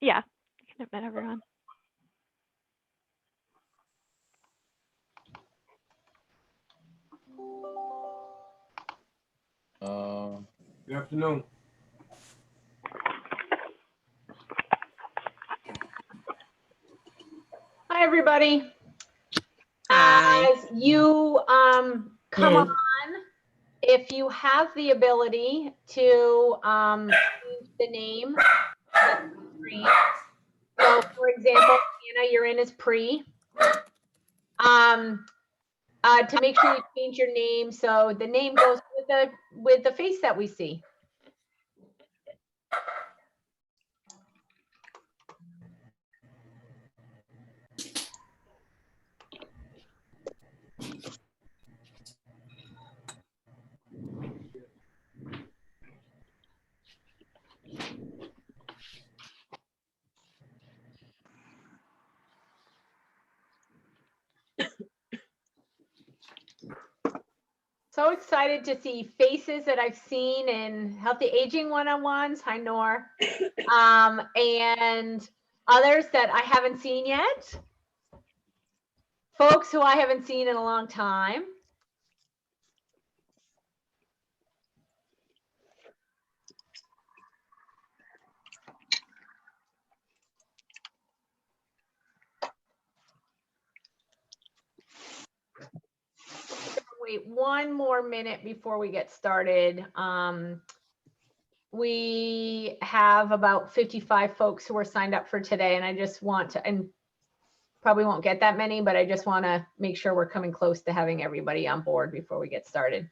Yeah, I can admit everyone. Good afternoon. Hi, everybody. Hi. As you come on, if you have the ability to change the name that's on the screen. So, for example, Anna, you're in as Pre. To make sure you change your name so the name goes with the face that we see. So excited to see faces that I've seen in Healthy Aging one-on-ones. Hi, Nor. And others that I haven't seen yet. Folks who I haven't seen in a long time. Wait one more minute before we get started. We have about 55 folks who are signed up for today, and I just want to, and probably won't get that many, but I just want to make sure we're coming close to having everybody on board before we get started.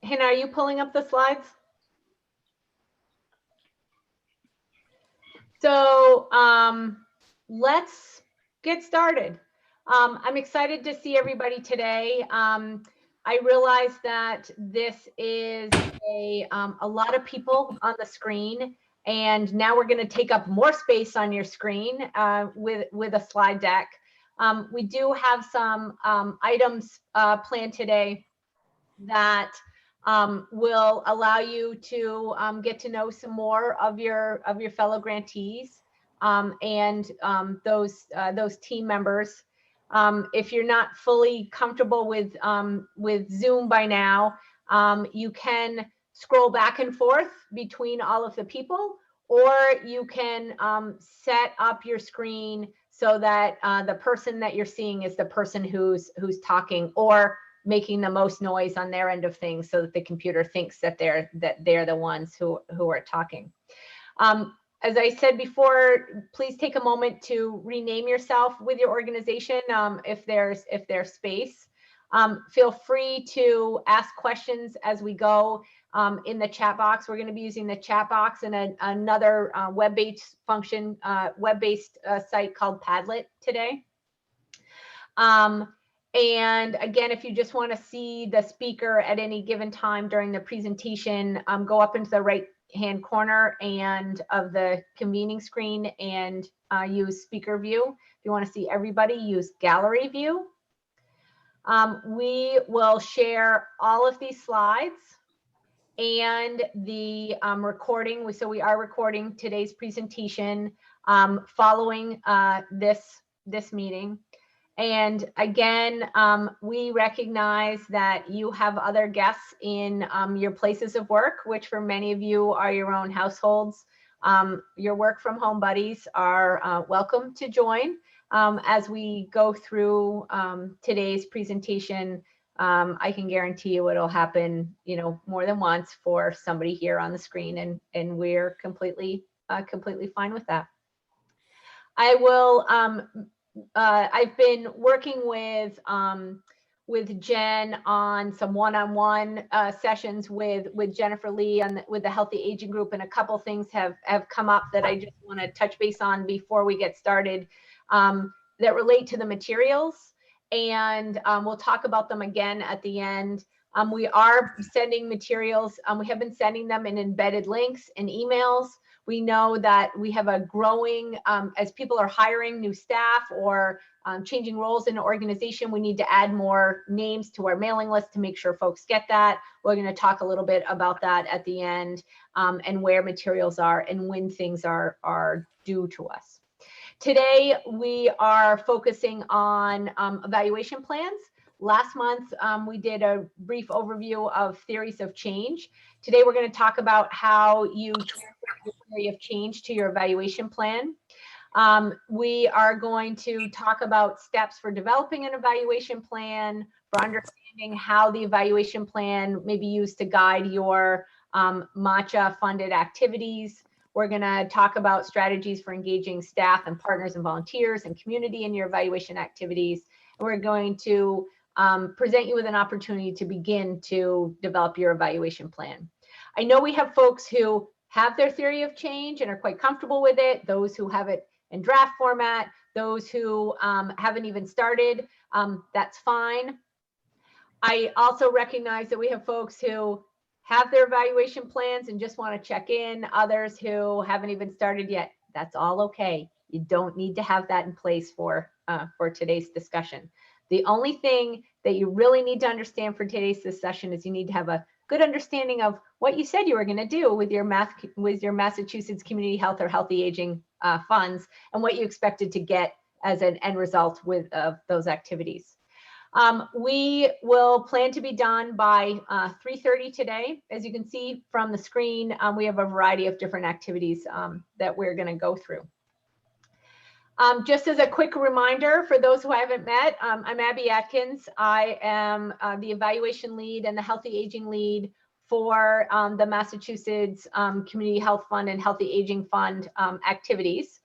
Hannah, are you pulling up the slides? So let's get started. I'm excited to see everybody today. I realize that this is a lot of people on the screen, and now we're going to take up more space on your screen with a slide deck. We do have some items planned today that will allow you to get to know some more of your fellow grantees and those team members. If you're not fully comfortable with Zoom by now, you can scroll back and forth between all of the people, or you can set up your screen so that the person that you're seeing is the person who's talking or making the most noise on their end of things, so that the computer thinks that they're the ones who are talking. As I said before, please take a moment to rename yourself with your organization if there's space. Feel free to ask questions as we go in the chat box. We're going to be using the chat box and another web-based function, web-based site called Padlet today. And again, if you just want to see the speaker at any given time during the presentation, go up into the right-hand corner and of the convening screen and use speaker view. If you want to see everybody, use gallery view. We will share all of these slides and the recording. So we are recording today's presentation following this meeting. And again, we recognize that you have other guests in your places of work, which for many of you are your own households Your work from home buddies are welcome to join as we go through today's presentation. I can guarantee you it'll happen, more than once for somebody here on the screen, and we're completely fine with that. I will. I've been working with Jen on some one-on-one sessions with Jennifer Lee with the Healthy Aging Group, and a couple things have come up that I just want to touch base on before we get started that relate to the materials, and we'll talk about them again at the end. We are sending materials. We have been sending them in embedded links and emails. We know that we have a growing, as people are hiring new staff or changing roles in an organization, we need to add more names to our mailing list to make sure folks get that. We're going to talk a little bit about that at the end, and where materials are and when things are due to us. Today, we are focusing on evaluation plans. Last month, we did a brief overview of theories of change. Today, we're going to talk about how you transfer your theory of change to your evaluation plan. We are going to talk about steps for developing an evaluation plan, for understanding how the evaluation plan may be used to guide your CHHA funded activities. We're going to talk about strategies for engaging staff and partners and volunteers and community in your evaluation activities. And we're going to present you with an opportunity to begin to develop your evaluation plan. I know we have folks who have their theory of change and are quite comfortable with it, those who have it in draft format, those who haven't even started, that's fine. I also recognize that we have folks who have their evaluation plans and just want to check in, others who haven't even started yet. That's all okay. You don't need to have that in place for today's discussion. The only thing that you really need to understand for today's discussion is you need to have a good understanding of what you said you were going to do with your Massachusetts Community Health or Healthy Aging funds, and what you expected to get as an end result with those activities. We will plan to be done by 3:30 today. As you can see from the screen, we have a variety of different activities that we're going to go through. Just as a quick reminder for those who I haven't met, I'm Abby Atkins. I am the evaluation lead and the Healthy Aging lead for the Massachusetts Community Health Fund and Healthy Aging Fund activities.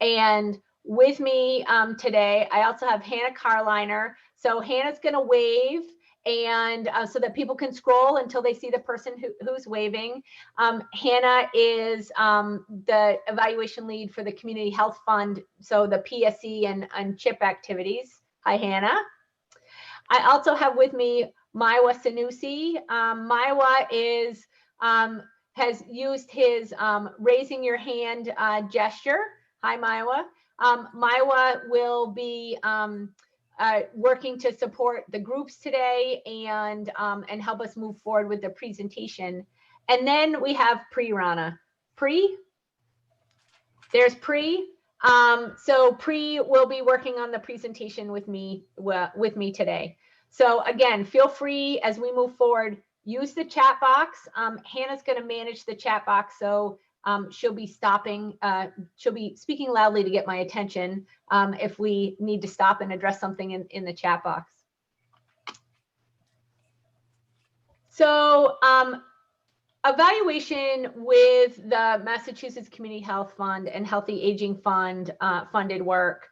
And with me today, I also have Hannah Carliner. So Hannah's going to wave, and so that people can scroll until they see the person who's waving. Hannah is the evaluation lead for the Community Health Fund, so the PSE and CHIP activities. Hi, Hannah. I also have with me Maiwa Sanusi. Maiwa has used his raising your hand gesture. Hi, Maiwa. Maiwa will be working to support the groups today and help us move forward with the presentation. And then we have Rana. There's so Pri will be working on the presentation with me today. So again, feel free as we move forward, use the chat box. Hannah's going to manage the chat box, so she'll be speaking loudly to get my attention if we need to stop and address something in the chat box. So evaluation with the Massachusetts Community Health Fund and Healthy Aging Fund funded work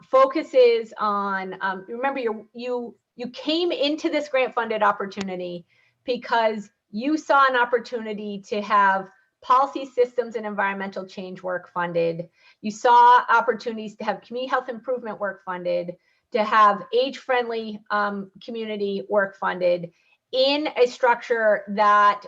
focuses on, remember you came into this grant funded opportunity because you saw an opportunity to have policy, systems, and environmental change work funded. You saw opportunities to have community health improvement work funded, to have age-friendly community work funded in a structure that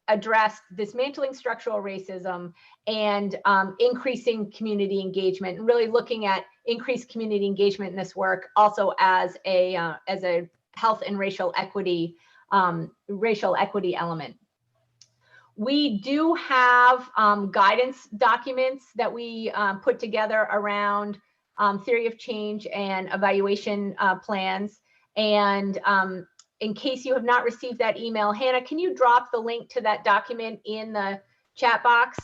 addressed dismantling structural racism and increasing community engagement, and really looking at increased community engagement in this work also as a health and racial equity element. We do have guidance documents that we put together around theory of change and evaluation plans. And in case you have not received that email, Hannah, can you drop the link to that document in the chat box?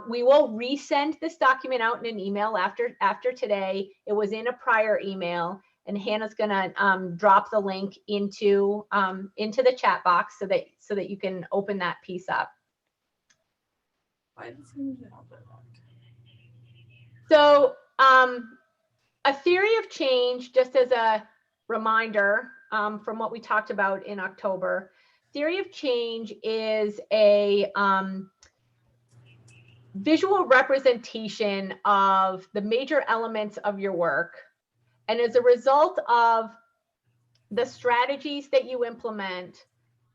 We will resend this document out in an email after today. It was in a prior email, and Hannah's going to drop the link into the chat box so that you can open that piece up. So a theory of change, just as a reminder from what we talked about in October, theory of change is a visual representation of the major elements of your work. And as a result of the strategies that you implement,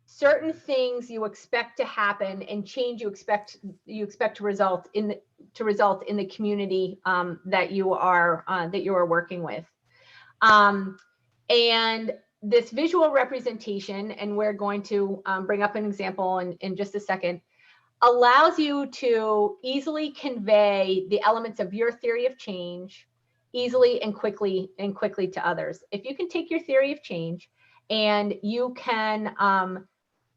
certain things you expect to happen and change you expect to result in the community that you are working with. And this visual representation, and we're going to bring up an example in just a second, allows you to easily convey the elements of your theory of change easily and quickly to others. If you can take your theory of change and you can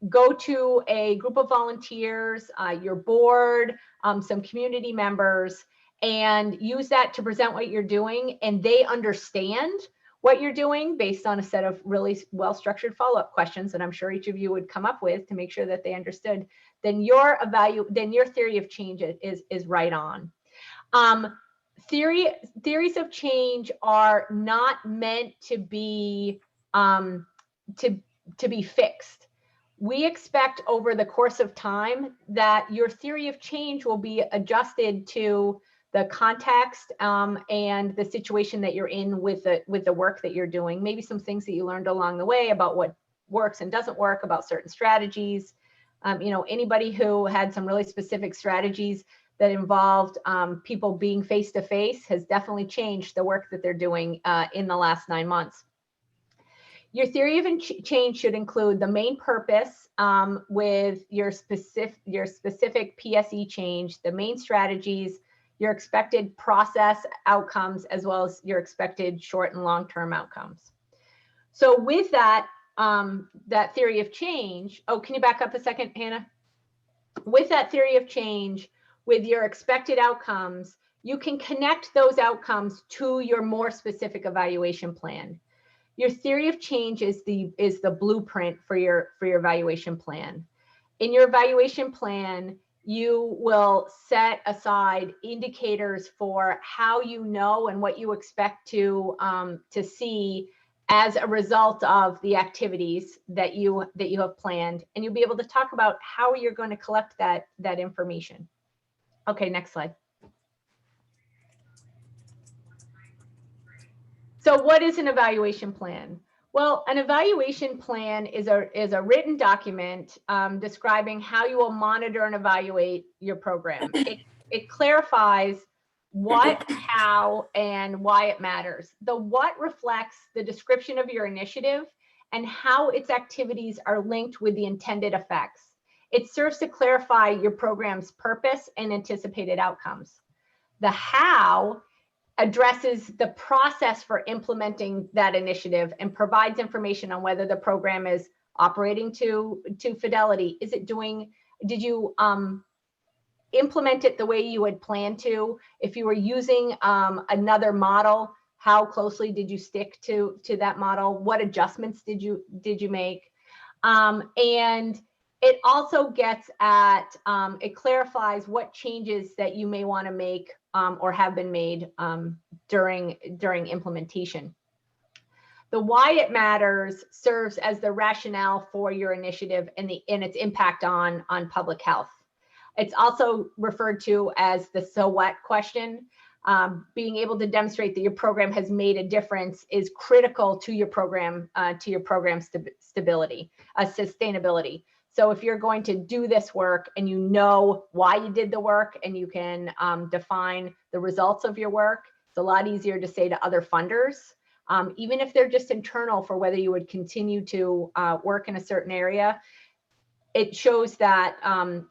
go to a group of volunteers, your board, some community members, and use that to present what you're doing, and they understand what you're doing based on a set of really well-structured follow-up questions that I'm sure each of you would come up with to make sure that they understood, then your theory of change is right on. Theories of change are not meant to be fixed. We expect over the course of time that your theory of change will be adjusted to the context and the situation that you're in with the work that you're doing. Maybe some things that you learned along the way about what works and doesn't work, about certain strategies. Anybody who had some really specific strategies that involved people being face-to-face has definitely changed the work that they're doing in the last 9 months. Your theory of change should include the main purpose with your specific PSE change, the main strategies, your expected process outcomes, as well as your expected short and long-term outcomes. So with that theory of change, can you back up a second, Hannah? With that theory of change, with your expected outcomes, you can connect those outcomes to your more specific evaluation plan. Your theory of change is the blueprint for your evaluation plan. In your evaluation plan, you will set aside indicators for how you know and what you expect to see as a result of the activities that you have planned, and you'll be able to talk about how you're going to collect that information. Okay, next slide. So what is an evaluation plan? Well, an evaluation plan is a written document describing how you will monitor and evaluate your program. It clarifies what, how, and why it matters. The what reflects the description of your initiative and how its activities are linked with the intended effects. It serves to clarify your program's purpose and anticipated outcomes. The how addresses the process for implementing that initiative and provides information on whether the program is operating to fidelity. Did you implement it the way you had planned to? If you were using another model, how closely did you stick to that model? What adjustments did you make? And it also gets at, it clarifies what changes that you may want to make or have been made during implementation. The why it matters serves as the rationale for your initiative and its impact on public health. It's also referred to as the so what question. Being able to demonstrate that your program has made a difference is critical to your program sustainability. So if you're going to do this work and you know why you did the work and you can define the results of your work, it's a lot easier to say to other funders, even if they're just internal, for whether you would continue to work in a certain area. It shows that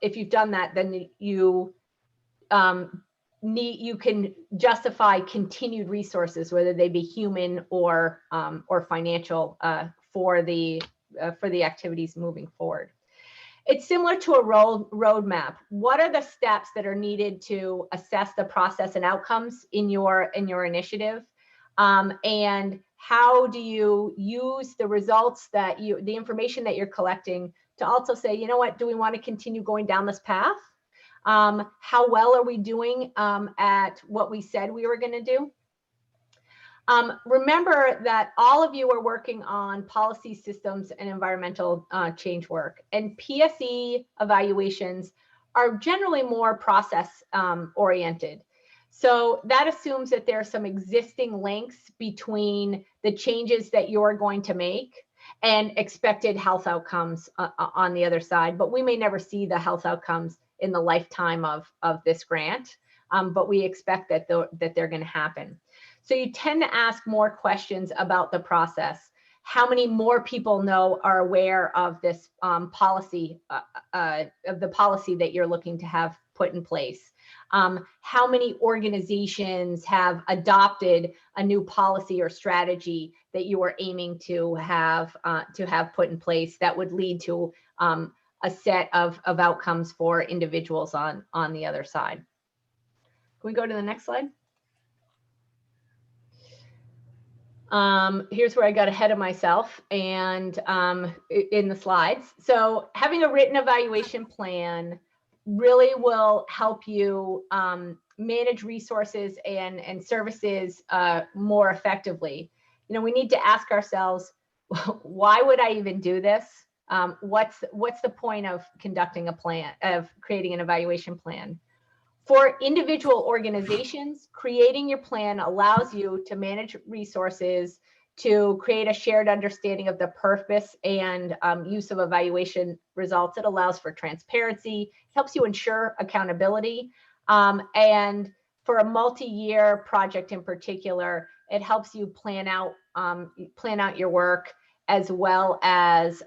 if you've done that, then you can justify continued resources, whether they be human or financial, for the activities moving forward. it's similar to a roadmap. What are the steps that are needed to assess the process and outcomes in your initiative? And how do you use the results that the information that you're collecting to also say, you know what, do we want to continue going down this path? How well are we doing at what we said we were going to do? Remember that all of you are working on policy, systems, and environmental change work, and PSE evaluations are generally more process oriented. So that assumes that there are some existing links between the changes that you're going to make and expected health outcomes on the other side. But we may never see the health outcomes in the lifetime of this grant, but we expect that they're going to happen. So you tend to ask more questions about the process. How many more people are aware of this policy, of the policy that you're looking to have put in place? How many organizations have adopted a new policy or strategy that you are aiming to have put in place that would lead to a set of outcomes for individuals on the other side? Can we go to the next slide? Here's where I got ahead of myself and in the slides. So having a written evaluation plan really will help you manage resources and services more effectively. You know, we need to ask ourselves, why would I even do this? What's the point of conducting a plan, of creating an evaluation plan? For individual organizations, creating your plan allows you to manage resources, to create a shared understanding of the purpose and use of evaluation results. It allows for transparency, helps you ensure accountability. And for a multi-year project in particular, it helps you plan out your work, as well as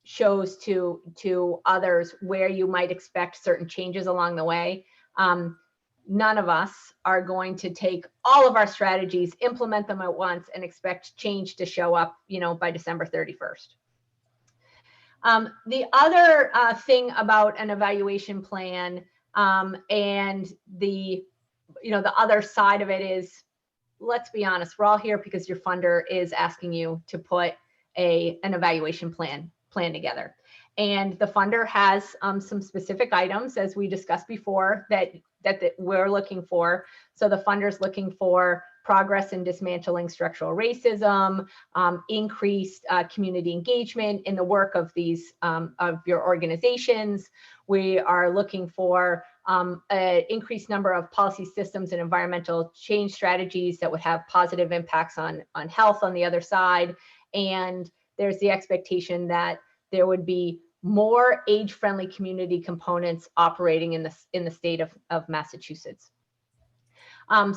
shows to others where you might expect certain changes along the way. None of us are going to take all of our strategies, implement them at once, and expect change to show up, you know, by December 31st. The other thing about an evaluation plan and the other side of it is, let's be honest, we're all here because your funder is asking you to put an evaluation plan together. And the funder has some specific items, as we discussed before, that we're looking for. So the funder's looking for progress in dismantling structural racism, increased community engagement in the work of these of your organizations. We are looking for an increased number of policy, systems, and environmental change strategies that would have positive impacts on health on the other side. And there's the expectation that there would be more age-friendly community components operating in the state of Massachusetts.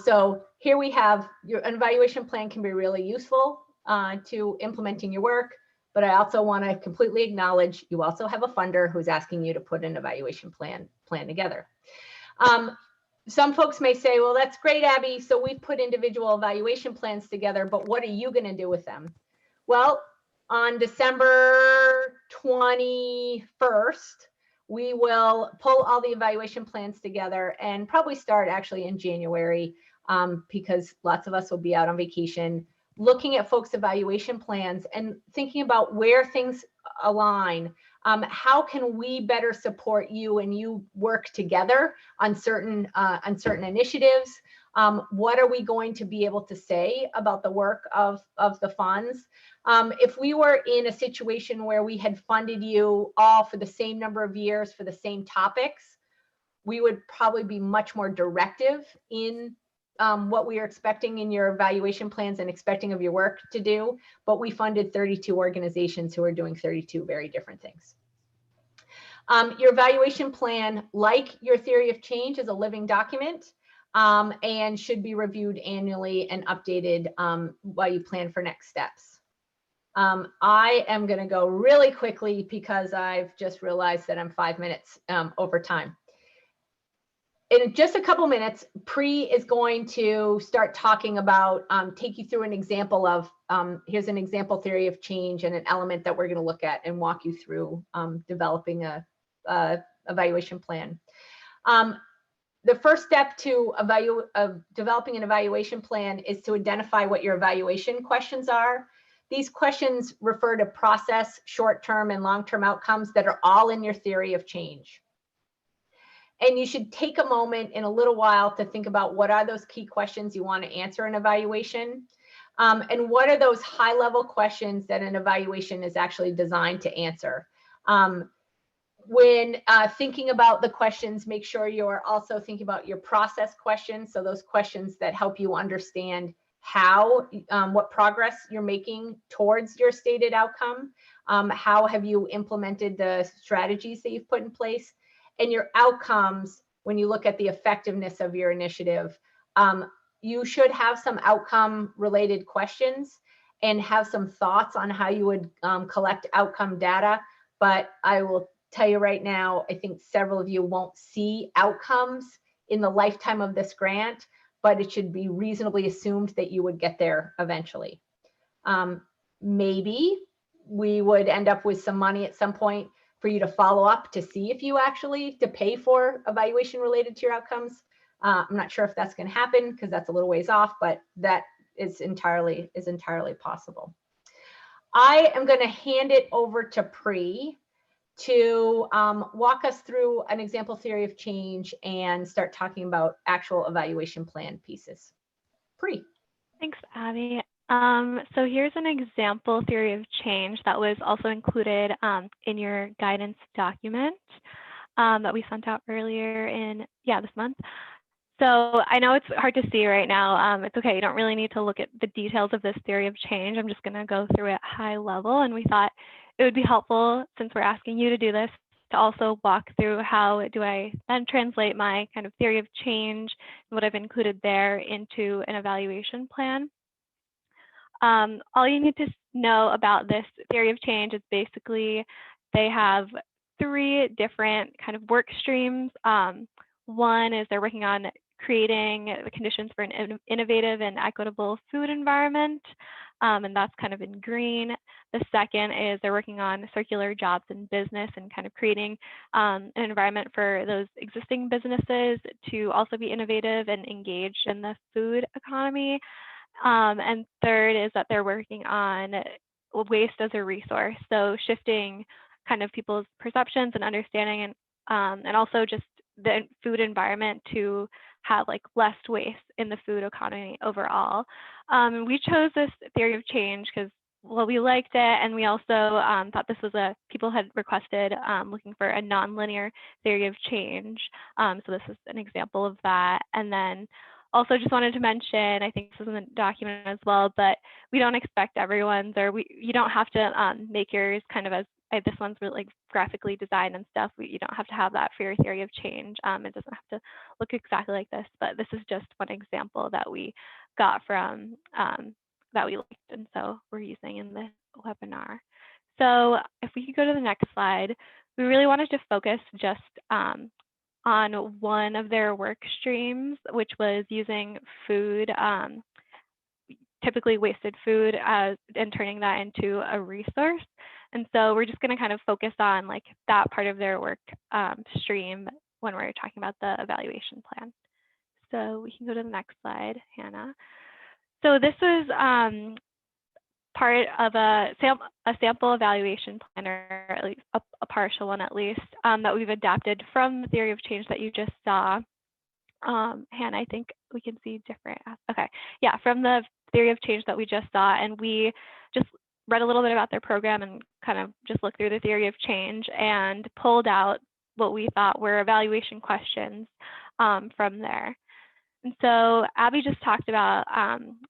So here we have an evaluation plan can be really useful to implementing your work, but I also want to completely acknowledge you also have a funder who's asking you to put an evaluation plan together. Some folks may say, well, that's great, Abby. So we've put individual evaluation plans together, but what are you going to do with them? Well, on December 21st, we will pull all the evaluation plans together and probably start actually in January because lots of us will be out on vacation, looking at folks' evaluation plans and thinking about where things align. How can we better support you and you work together on certain initiatives? What are we going to be able to say about the work of the funds? If we were in a situation where we had funded you all for the same number of years for the same topics, we would probably be much more directive in what we are expecting in your evaluation plans and expecting of your work to do. But we funded 32 organizations who are doing 32 very different things. Your evaluation plan, like your theory of change, is a living document. And should be reviewed annually and updated while you plan for next steps. I am going to go really quickly because I've just realized that I'm 5 minutes over time. in just a couple minutes, Pri is going to start talking about, take you through an example of, here's an example theory of change and an element that we're going to look at and walk you through developing a evaluation plan. The first step to developing an evaluation plan is to identify what your evaluation questions are. These questions refer to process, short-term and long-term outcomes that are all in your theory of change. And you should take a moment in a little while to think about what are those key questions you want to answer in evaluation, and what are those high-level questions that an evaluation is actually designed to answer. When thinking about the questions, make sure you're also thinking about your process questions. So those questions that help you understand how, what progress you're making towards your stated outcome. How have you implemented the strategies that you've put in place? And your outcomes, when you look at the effectiveness of your initiative, you should have some outcome related questions and have some thoughts on how you would collect outcome data. But I will tell you right now, I think several of you won't see outcomes in the lifetime of this grant, but it should be reasonably assumed that you would get there eventually. Maybe we would end up with some money at some point for you to follow up to see if you actually to pay for evaluation related to your outcomes. I'm not sure if that's going to happen because that's a little ways off, but that is entirely possible. I am going to hand it over to Pri to walk us through an example theory of change and start talking about actual evaluation plan pieces. Pri. Thanks, Abby. So here's an example theory of change that was also included in your guidance document that we sent out earlier in, this month. So I know it's hard to see right now. It's okay, you don't really need to look at the details of this theory of change. I'm just gonna go through it high level, and we thought it would be helpful, since we're asking you to do this, to also walk through how do I then translate my kind of theory of change, what I've included there, into an evaluation plan. All you need to know about this theory of change is basically they have 3 different kind of work streams. One is they're working on creating the conditions for an innovative and equitable food environment, and that's kind of in green. The second is they're working on circular jobs in business and kind of creating an environment for those existing businesses to also be innovative and engaged in the food economy. And third is that they're working on waste as a resource, so shifting kind of people's perceptions and understanding, and also just the food environment to have like less waste in the food economy overall. We chose this theory of change because, well, we liked it, and we also thought this was people had requested looking for a nonlinear theory of change. So this is an example of that. And then also just wanted to mention, I think this is in the document as well, but we don't expect everyone's, or you don't have to make yours kind of as, this one's really like graphically designed and stuff. You don't have to have that for your theory of change. It doesn't have to look exactly like this, but this is just one example that we got from, that we liked, and so we're using in the webinar. So if we could go to the next slide, we really wanted to focus just on one of their work streams, which was using food, typically wasted food, and turning that into a resource. And so we're just going to kind of focus on like that part of their work stream when we're talking about the evaluation plan. So we can go to the next slide, Hannah. So this is part of a sample evaluation plan, or at least a partial one at least, that we've adapted from the theory of change that you just saw. Hannah, I think we can see different. Okay, yeah, from the theory of change that we just saw, and we just read a little bit about their program and kind of just looked through the theory of change and pulled out what we thought were evaluation questions from there. And so Abby just talked about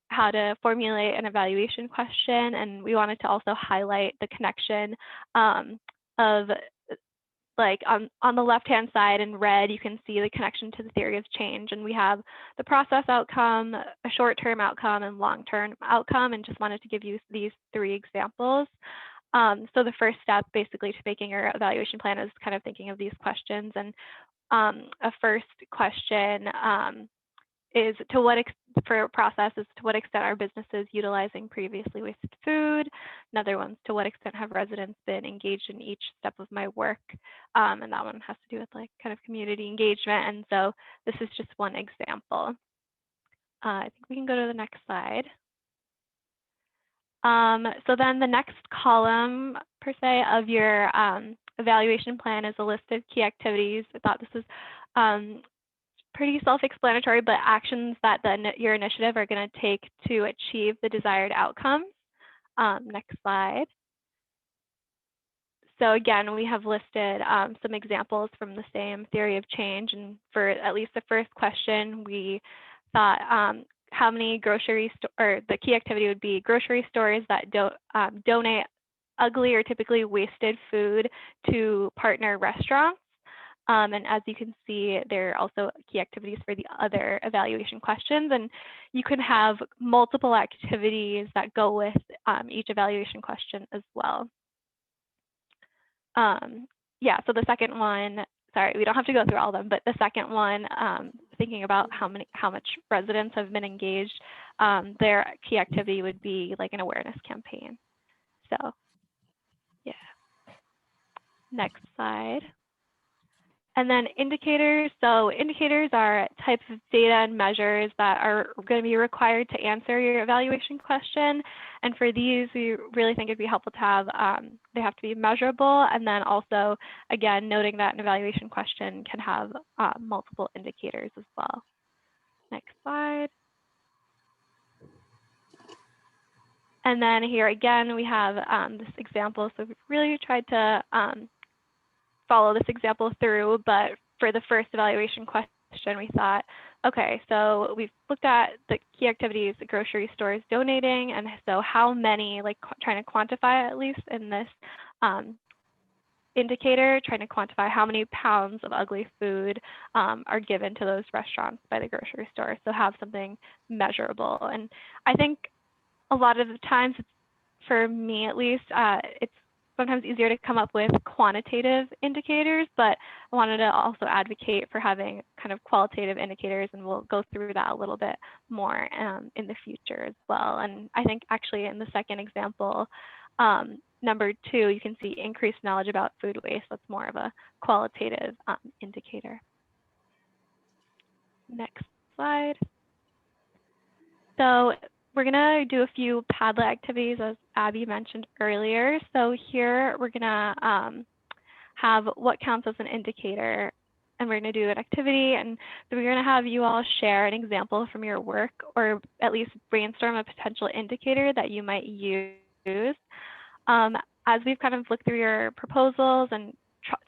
how to formulate an evaluation question, and we wanted to also highlight the connection of, like on the left-hand side in red, you can see the connection to the theory of change, and we have the process outcome, a short-term outcome, and long-term outcome, and just wanted to give you these 3 examples. So the first step basically to making your evaluation plan is kind of thinking of these questions, and a first question is for process is to what extent are businesses utilizing previously wasted food? Another one's to what extent have residents been engaged in each step of my work? And that one has to do with like kind of community engagement. And so this is just one example. I think we can go to the next slide. So then the next column per se of your evaluation plan is a list of key activities. I thought this was pretty self-explanatory, but actions that your initiative are going to take to achieve the desired outcomes. Next slide. So again, we have listed some examples from the same theory of change. And for at least the first question, we thought how many or the key activity would be grocery stores that donate ugly or typically wasted food to partner restaurants. And as you can see, there are also key activities for the other evaluation questions. And you can have multiple activities that go with each evaluation question as well. Yeah, so the second one, sorry, we don't have to go through all of them, but the second one, thinking about how much residents have been engaged, their key activity would be like an awareness campaign. So yeah, next slide. And then indicators. So indicators are types of data and measures that are going to be required to answer your evaluation question. And for these, we really think it'd be helpful to have, they have to be measurable. And then also, again, noting that an evaluation question can have multiple indicators as well. Next slide. And then here again, we have this example. So we've really tried to follow this example through, but for the first evaluation question, we thought, okay, so we've looked at the key activities, the grocery stores donating, and so how many, like trying to quantify at least in this indicator, trying to quantify how many pounds of ugly food are given to those restaurants by the grocery store. So have something measurable. And I think a lot of the times, for me at least, it's sometimes easier to come up with quantitative indicators, but I wanted to also advocate for having kind of qualitative indicators, and we'll go through that a little bit more in the future as well. And I think actually in the second example, number 2, you can see increased knowledge about food waste. That's more of a qualitative indicator. Next slide. So we're going to do a few Padlet activities, as Abby mentioned earlier. So here we're going to have what counts as an indicator, and we're going to do an activity. And so we're going to have you all share an example from your work, or at least brainstorm a potential indicator that you might use. As we've kind of looked through your proposals and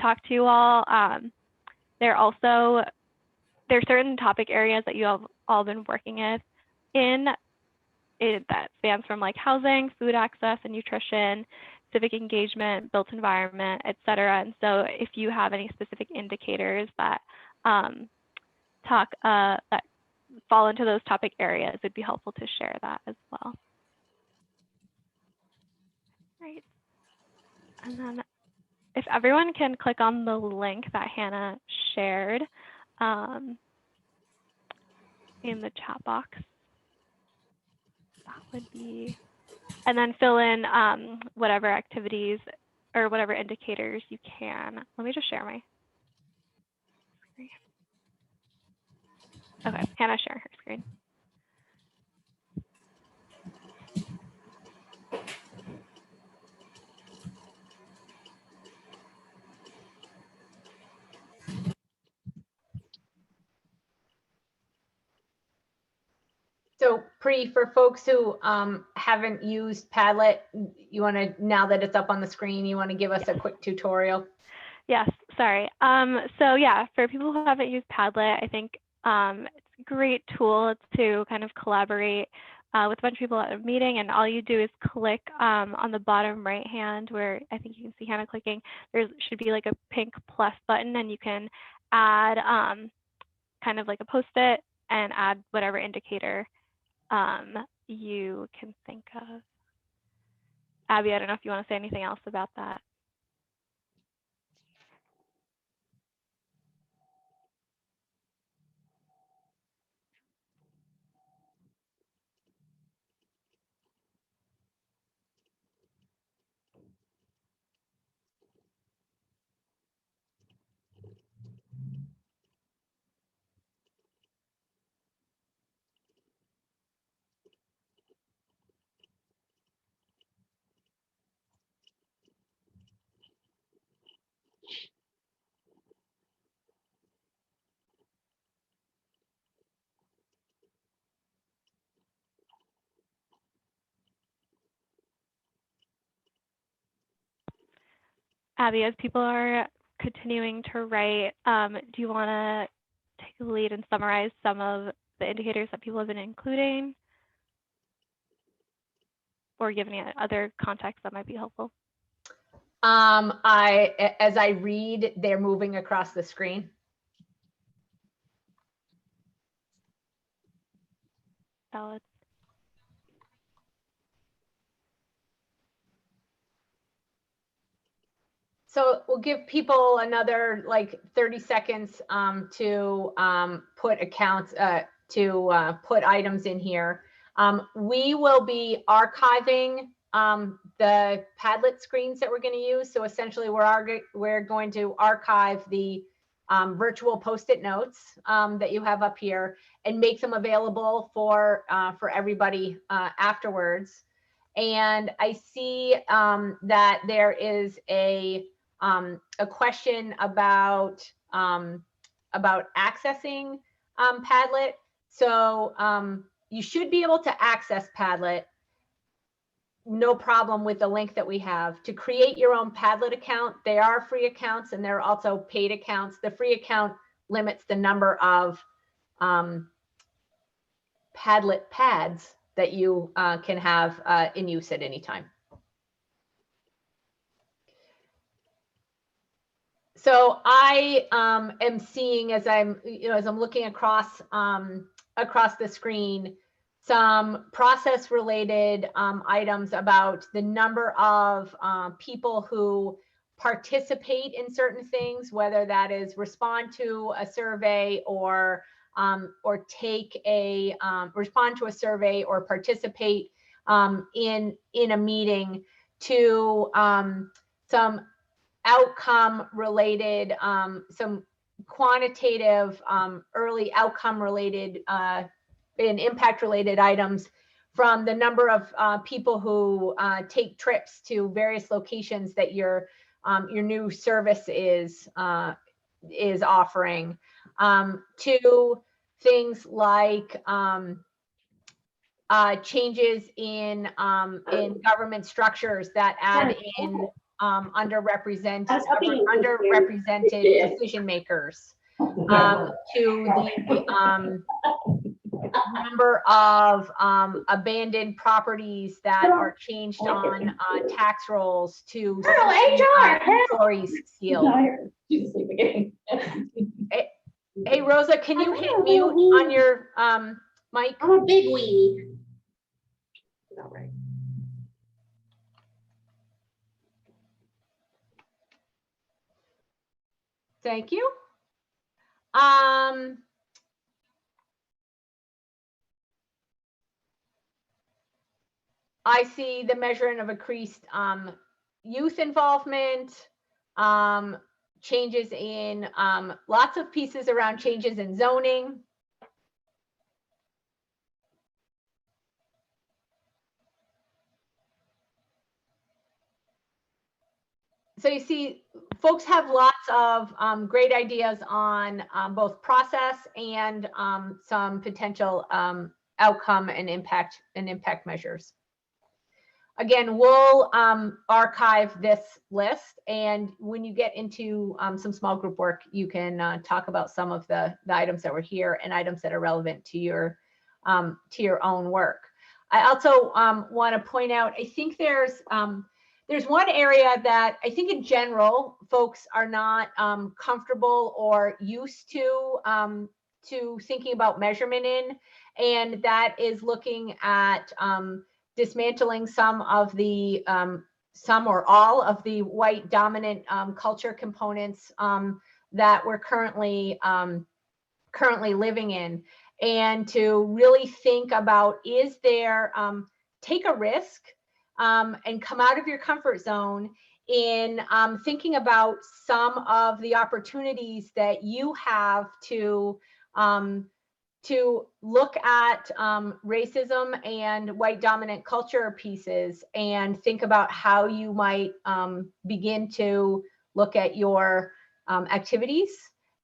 talked to you all, there are certain topic areas that you have all been working in that spans from like housing, food access and nutrition, civic engagement, built environment, et cetera. And so if you have any specific indicators that that fall into those topic areas, it'd be helpful to share that as well. Right. And then if everyone can click on the link that Hannah shared in the chat box, that would be, and then fill in whatever activities or whatever indicators you can. Let me just share my screen. Okay, Hannah, share her screen. So Pri, for folks who haven't used Padlet, you want to, now that it's up on the screen, you want to give us a quick tutorial? Yes, sorry. So yeah, for people who haven't used Padlet, I think it's a great tool to kind of collaborate with a bunch of people at a meeting, and all you do is click on the bottom right hand where I think you can see Hannah clicking. There should be like a pink plus button, and you can add kind of like a post-it and add whatever indicator you can think of. Abby, I don't know if you want to say anything else about that. Abby, as people are continuing to write, do you want to take the lead and summarize some of the indicators that people have been including, or give any other context that might be helpful? As I read, they're moving across the screen. Valid. So we'll give people another like 30 seconds to put accounts, put items in here. We will be archiving the Padlet screens that we're going to use. So essentially we're going to archive the virtual Post-it notes that you have up here and make them available for everybody afterwards. And I see that there is a question about accessing Padlet. So you should be able to access Padlet, no problem with the link that we have. To create your own Padlet account, they are free accounts and there are also paid accounts. The free account limits the number of Padlet pads that you can have in use at any time. So I am seeing, as I'm looking across the screen, some process related items about the number of people who participate in certain things, whether that is respond to a survey or take a respond to a survey or participate in a meeting, to some outcome related, some quantitative early outcome related and impact related items from the number of people who take trips to various locations that your new service is offering, to things like changes in government structures that add in underrepresented decision makers, to the number of abandoned properties that are changed on tax rolls, to employees skills. Hey Rosa, can you hit mute on your mic? I'm a big weenie. All right. Thank you. I see the measuring of increased youth involvement, changes in lots of pieces around changes in zoning. So you see, folks have lots of great ideas on both process and some potential outcome and impact measures. Again, we'll archive this list, and when you get into some small group work, you can talk about some of the items that were here and items that are relevant to your own work. I also want to point out, I think there's one area that I think in general folks are not comfortable or used to thinking about measurement in, and that is looking at dismantling some of the some or all of the white dominant culture components that we're currently living in, and to really think about, is there take a risk and come out of your comfort zone in thinking about some of the opportunities that you have to look at racism and white dominant culture pieces and think about how you might begin to look at your activities,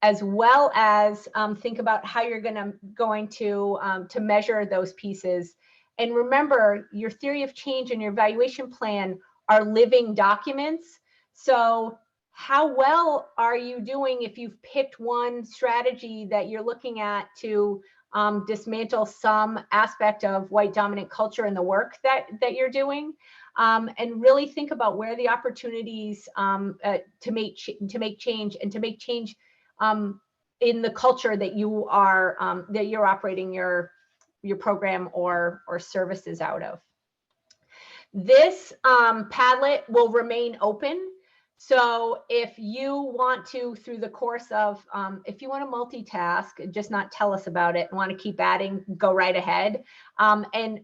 as well as think about how you're going to measure those pieces. And remember, your theory of change and your evaluation plan are living documents. So how well are you doing if you've picked one strategy that you're looking at to dismantle some aspect of white dominant culture in the work that you're doing? And really think about where the opportunities to make change and to make change in the culture that you are that you're operating your program or services out of. This Padlet will remain open. So if you want to, through the course of, if you want to multitask, just not tell us about it and want to keep adding, go right ahead. And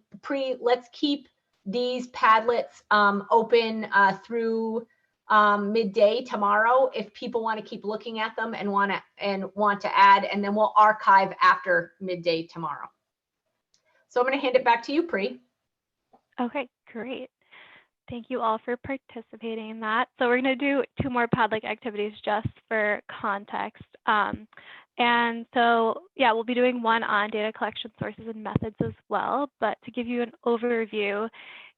let's keep these Padlets open through midday tomorrow if people want to keep looking at them and want to add, and then we'll archive after midday tomorrow. So I'm going to hand it back to you, Pri. Okay, great. Thank you all for participating in that. So we're going to do 2 more Padlet activities just for context. And so, yeah, we'll be doing one on data collection sources and methods as well. But to give you an overview,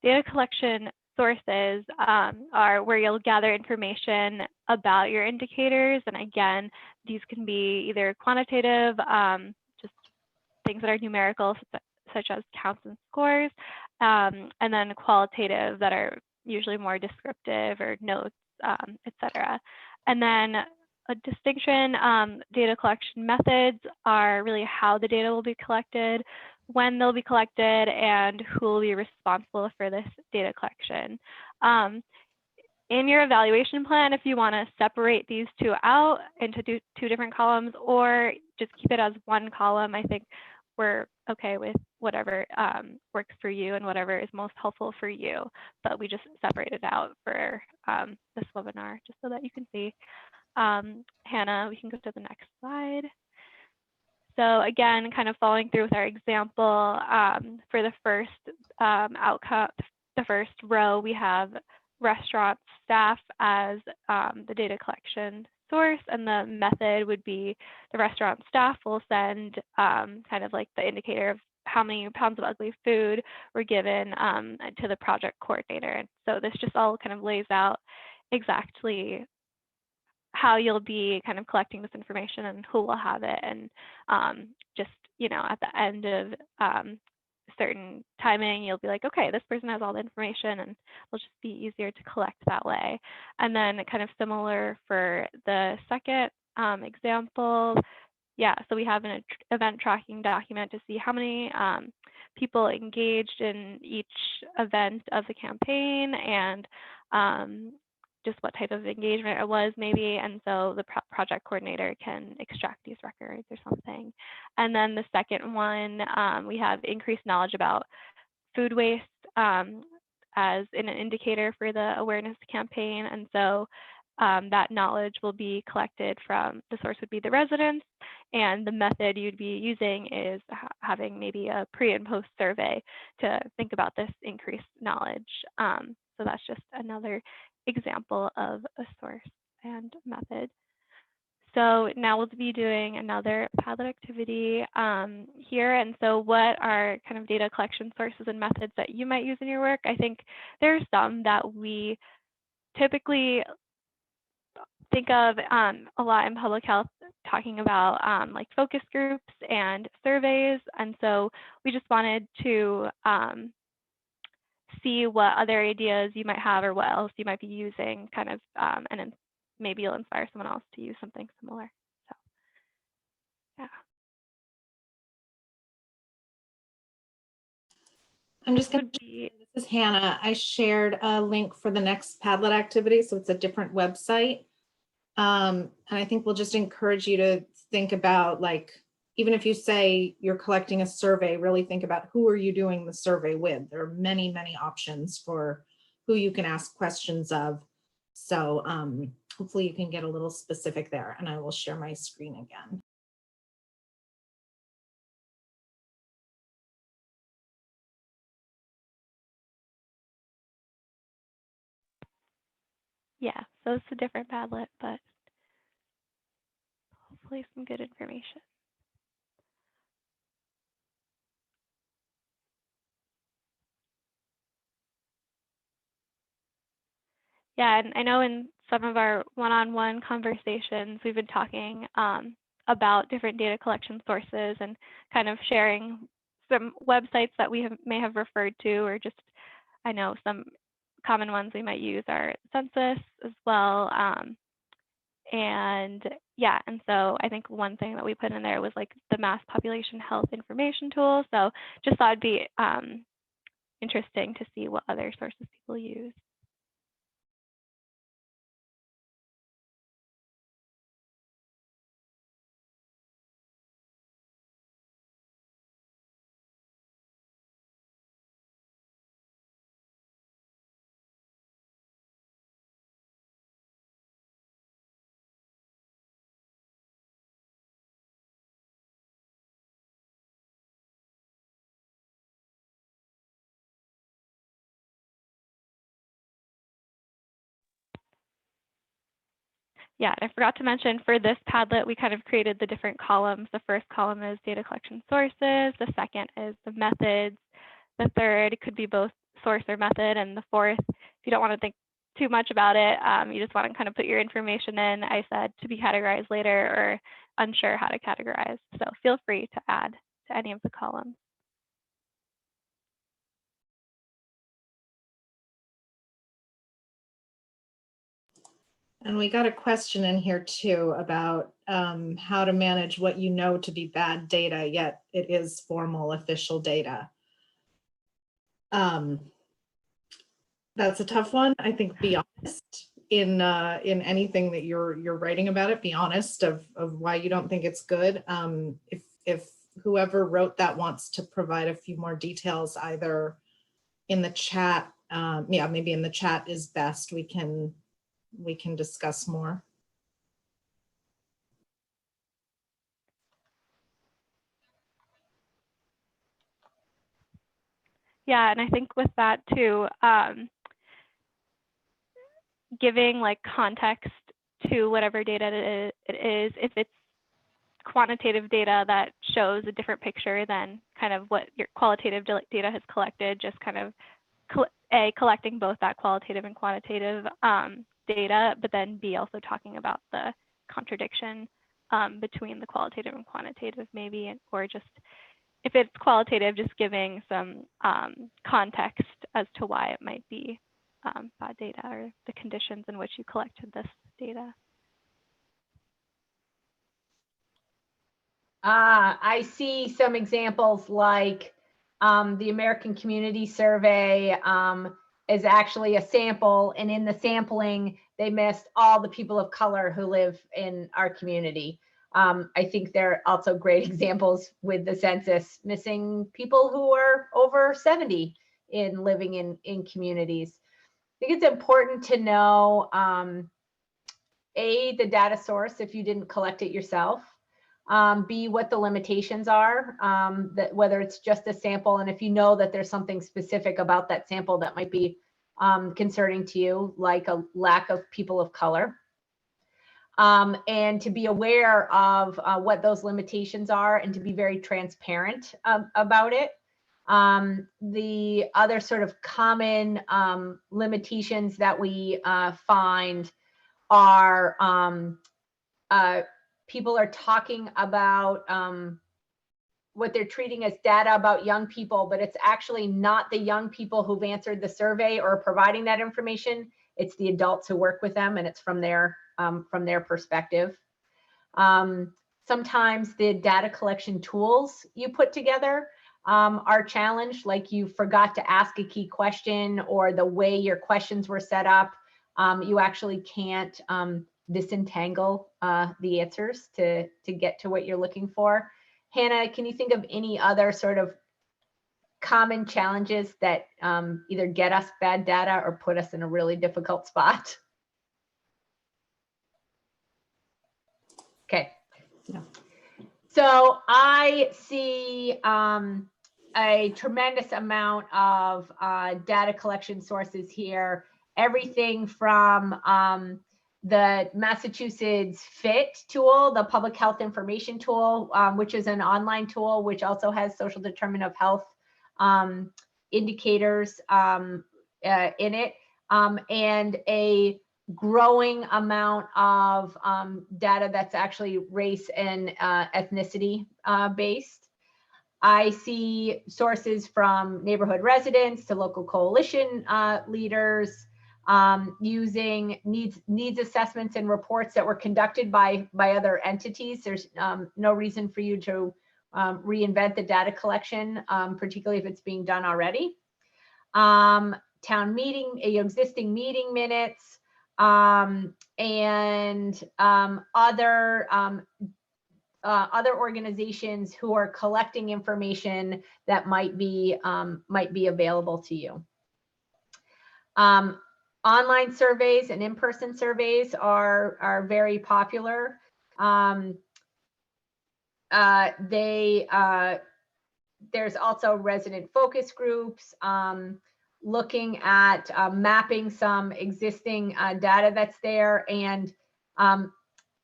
data collection sources are where you'll gather information about your indicators. And again, these can be either quantitative, just things that are numerical, such as counts and scores, and then qualitative that are usually more descriptive or notes, etc. And then a distinction, data collection methods are really how the data will be collected, when they'll be collected, and who will be responsible for this data collection. In your evaluation plan, if you want to separate these 2 out into 2 different columns, or just keep it as 1 column, I think we're okay with whatever works for you and whatever is most helpful for you. But we just separated out for this webinar just so that you can see. Hannah, we can go to the next slide. So again, kind of following through with our example, for the first outcome, the first row, we have restaurant staff as the data collection source, and the method would be the restaurant staff will send kind of like the indicator of how many pounds of ugly food were given to the project coordinator. And so this just all kind of lays out exactly how you'll be kind of collecting this information and who will have it, and just, you know, at the end of certain timing, you'll be like, okay, this person has all the information, and it'll just be easier to collect that way. And then kind of similar for the second example, yeah, so we have an event tracking document to see how many people engaged in each event of the campaign, and just what type of engagement it was maybe, and so the project coordinator can extract these records or something. And then the second one, we have increased knowledge about food waste as an indicator for the awareness campaign, and so that knowledge will be collected from, the source would be the residents, and the method you'd be using is having maybe a pre and post survey to think about this increased knowledge. So that's just another example of a source and method. So now we'll be doing another Padlet activity here. And so what are kind of data collection sources and methods that you might use in your work? I think there are some that we typically think of a lot in public health, talking about like focus groups and surveys. And so we just wanted to see what other ideas you might have or what else you might be using, kind of, and then maybe you'll inspire someone else to use something similar. So, yeah. I'm just going to, this is Hannah. I shared a link for the next Padlet activity, so it's a different website. And I think we'll just encourage you to think about, like, even if you say you're collecting a survey, really think about who are you doing the survey with. There are many, many options for who you can ask questions of. So hopefully you can get a little specific there, and I will share my screen again. Yeah, so it's a different Padlet, but hopefully some good information. Yeah, and I know in some of our one-on-one conversations, we've been talking about different data collection sources and kind of sharing some websites that we may have referred to, or just, I know some common ones we might use are census as well. And yeah, and so I think one thing that we put in there was like the mass population health information tool. So just thought it'd be interesting to see what other sources people use. Yeah, and I forgot to mention for this Padlet, we kind of created the different columns. The first column is data collection sources. The second is the methods. The third could be both source or method. And the fourth, if you don't want to think too much about it, you just want to kind of put your information in, I said, to be categorized later or unsure how to categorize. So feel free to add to any of the columns. And we got a question in here too about how to manage what you know to be bad data, yet it is formal official data. That's a tough one. I think be honest in anything that you're writing about it. Be honest of why you don't think it's good. If whoever wrote that wants to provide a few more details, either in the chat, yeah, maybe in the chat is best. We can discuss more. Yeah, and I think with that too, giving like context to whatever data it is, if it's quantitative data that shows a different picture than kind of what your qualitative data has collected, just kind of collecting both that qualitative and quantitative data, but then B, also talking about the contradiction between the qualitative and quantitative maybe, or just if it's qualitative, just giving some context as to why it might be bad data or the conditions in which you collected this data. I see some examples like the American Community Survey is actually a sample, and in the sampling, they missed all the people of color who live in our community. I think there are also great examples with the census missing people who are over 70 in living in communities. I think it's important to know A, the data source if you didn't collect it yourself. B, what the limitations are, that whether it's just a sample, and if you know that there's something specific about that sample that might be concerning to you, like a lack of people of color. And to be aware of what those limitations are and to be very transparent about it. The other sort of common limitations that we find are people are talking about what they're treating as data about young people, but it's actually not the young people who've answered the survey or providing that information. It's the adults who work with them, and it's from their perspective. Sometimes the data collection tools you put together are challenged, like you forgot to ask a key question, or the way your questions were set up, you actually can't disentangle the answers to get to what you're looking for. Hannah, can you think of any other sort of common challenges that either get us bad data or put us in a really difficult spot? Okay. Yeah. So I see a tremendous amount of data collection sources here. Everything from the Massachusetts FIT tool, the Public Health Information Tool, which is an online tool, which also has social determinant of health indicators in it, and a growing amount of data that's actually race and ethnicity based. I see sources from neighborhood residents to local coalition leaders using needs assessments and reports that were conducted by other entities. There's no reason for you to reinvent the data collection, particularly if it's being done already. Town meeting, existing meeting minutes, and other organizations who are collecting information that might be available to you. Online surveys and in-person surveys are very popular. There's also resident focus groups looking at mapping some existing data that's there, and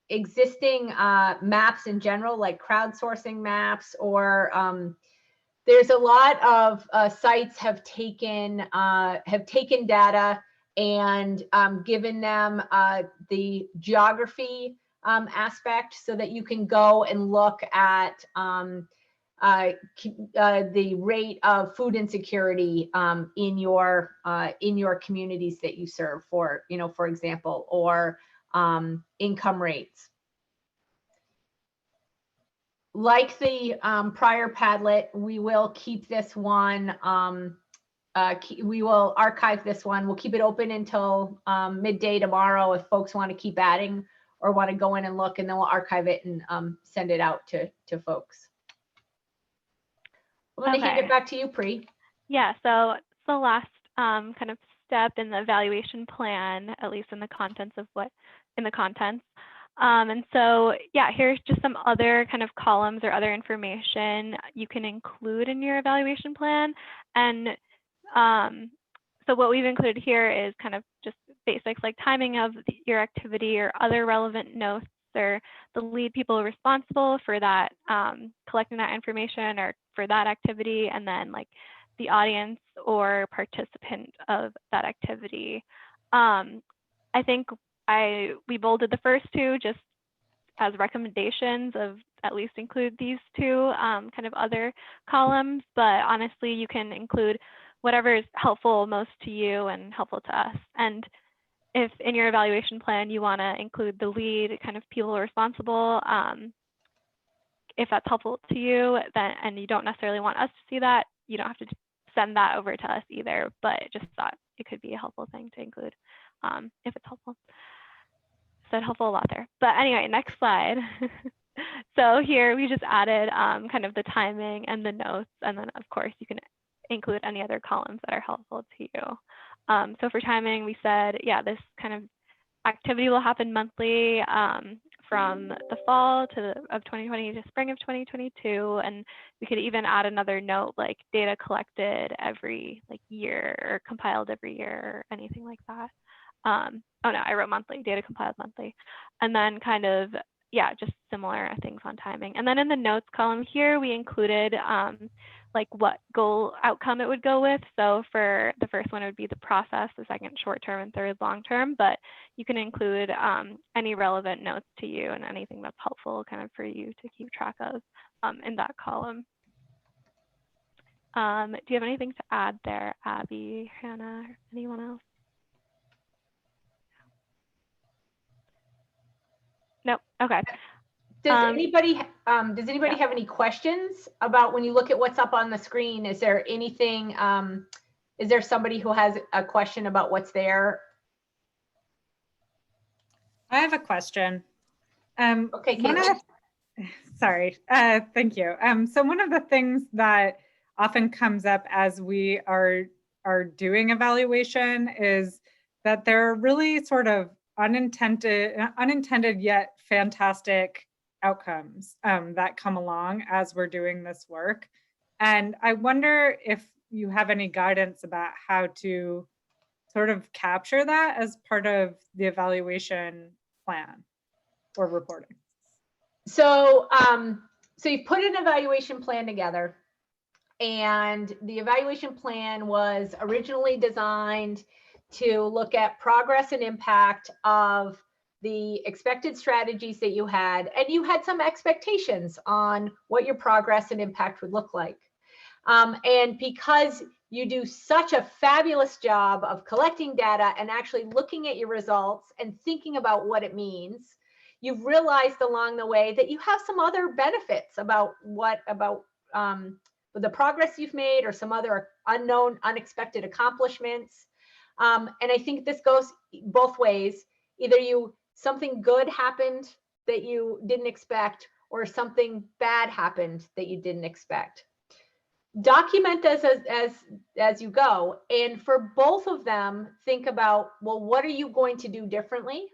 existing maps in general, like crowdsourcing maps, or there's a lot of sites have taken data and given them the geography aspect, so that you can go and look at the rate of food insecurity in your communities that you serve, for example, or income rates. Like the prior Padlet, we will keep this one, we will archive this one. We'll keep it open until midday tomorrow if folks want to keep adding or want to go in and look, and then we'll archive it and send it out to folks. I'm going to hand it back to you, Pri. Yeah, so it's the last kind of step in the evaluation plan, at least in the contents. And so, yeah, here's just some other kind of columns or other information you can include in your evaluation plan. And so what we've included here is kind of just basics like timing of your activity or other relevant notes, or the lead people responsible for that, collecting that information or for that activity, and then like the audience or participant of that activity. I think we bolded the first two just as recommendations of at least include these two kind of other columns, but honestly, you can include whatever is helpful most to you and helpful to us. And if in your evaluation plan you want to include the lead kind of people responsible, if that's helpful to you, then, and you don't necessarily want us to see that, you don't have to send that over to us either, but just thought it could be a helpful thing to include if it's helpful. Said helpful a lot there. But anyway, next slide. So here we just added kind of the timing and the notes, and then of course you can include any other columns that are helpful to you. So for timing, we said, yeah, this kind of activity will happen monthly from the fall of 2020 to spring of 2022. And we could even add another note like data collected every year or compiled every year or anything like that. Oh no, I wrote monthly, data compiled monthly. And then kind of, yeah, just similar things on timing. And then in the notes column here, we included like what goal outcome it would go with. So for the first one, it would be the process, the second short-term, and third long-term, but you can include any relevant notes to you and anything that's helpful kind of for you to keep track of in that column. Do you have anything to add there, Abby, Hannah, or anyone else? Nope. Okay. Does anybody have any questions about when you look at what's up on the screen? Is there anything? Is there somebody who has a question about what's there? I have a question. Okay, Caitlin. Sorry. Thank you. So one of the things that often comes up as we are doing evaluation is that there are really sort of unintended yet fantastic outcomes that come along as we're doing this work. And I wonder if you have any guidance about how to sort of capture that as part of the evaluation plan or reporting. So, so you put an evaluation plan together, and the evaluation plan was originally designed to look at progress and impact of the expected strategies that you had, and you had some expectations on what your progress and impact would look like. And because you do such a fabulous job of collecting data and actually looking at your results and thinking about what it means, you've realized along the way that you have some other benefits about the progress you've made or some other unknown, unexpected accomplishments. And I think this goes both ways. Either something good happened that you didn't expect, or something bad happened that you didn't expect. Document as you go, and for both of them, think about, well, what are you going to do differently?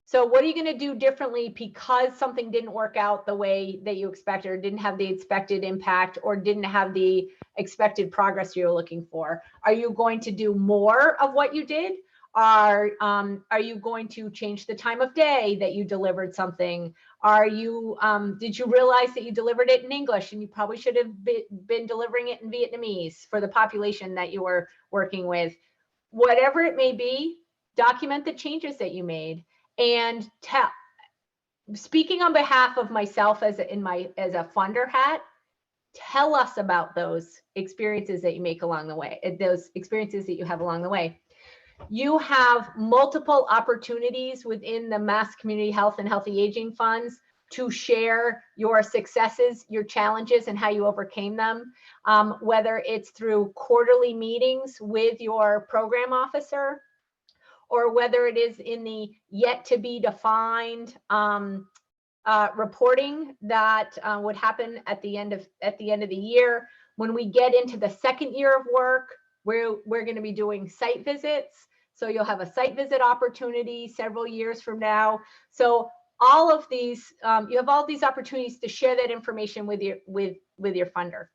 So what are you going to do differently because something didn't work out the way that you expected, or didn't have the expected impact, or didn't have the expected progress you were looking for? Are you going to do more of what you did? Are you going to change the time of day that you delivered something? Did you realize that you delivered it in English and you probably should have been delivering it in Vietnamese for the population that you were working with? Whatever it may be, document the changes that you made. And speaking on behalf of myself as a funder hat, tell us about those experiences that you make along the way, those experiences that you have along the way. You have multiple opportunities within the Mass Community Health and Healthy Aging funds to share your successes, your challenges, and how you overcame them, whether it's through quarterly meetings with your program officer, or whether it is in the yet to be defined reporting that would happen at the end of the year. When we get into the second year of work, we're going to be doing site visits. So you'll have a site visit opportunity several years from now. So all of these, you have all these opportunities to share that information with your funder.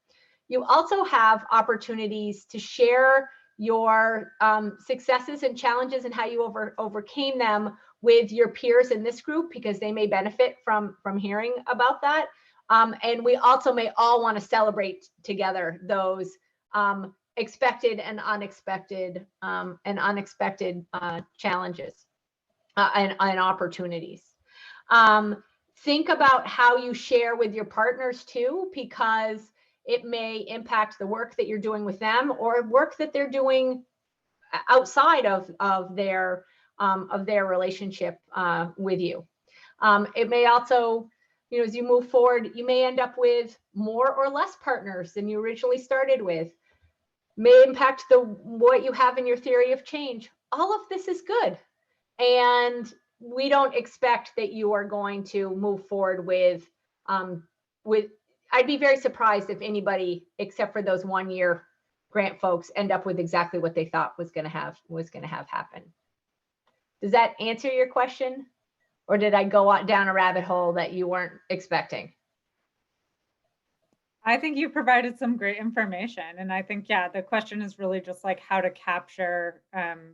You also have opportunities to share your successes and challenges and how you overcame them with your peers in this group, because they may benefit from hearing about that. And we also may all want to celebrate together those expected and unexpected challenges and opportunities. Think about how you share with your partners too, because it may impact the work that you're doing with them, or work that they're doing outside of their relationship with you. It may also, as you move forward, you may end up with more or less partners than you originally started with. May impact what you have in your theory of change. All of this is good, and we don't expect that you are going to move forward with. I'd be very surprised if anybody, except for those 1-year grant folks, end up with exactly what they thought was going to have happen. Does that answer your question, or did I go down a rabbit hole that you weren't expecting? I think you provided some great information, and I think, yeah, the question is really just like how to capture the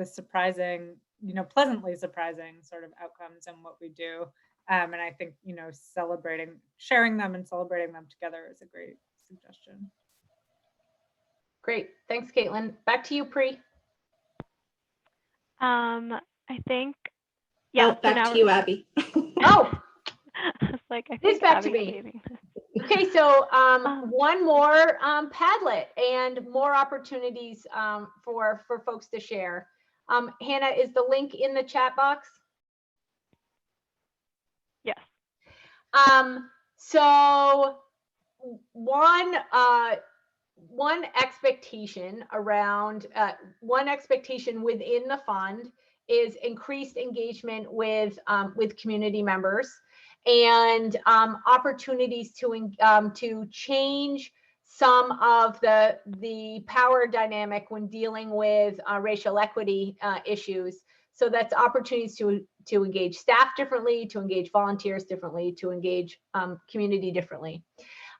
surprising, pleasantly surprising sort of outcomes and what we do. And I think, sharing them and celebrating them together is a great suggestion. Great, thanks, Caitlin. Back to you, Pri. I think, yeah. Oh, back to you, Abby. Oh, I was like, I It's think back to Abby's me. leaving. Okay, so one more Padlet and more opportunities for folks to share. Hannah, is the link in the chat box? Yes. So one expectation within the fund is increased engagement with community members, and opportunities to change some of the power dynamic when dealing with racial equity issues. So that's opportunities to engage staff differently, to engage volunteers differently, to engage community differently.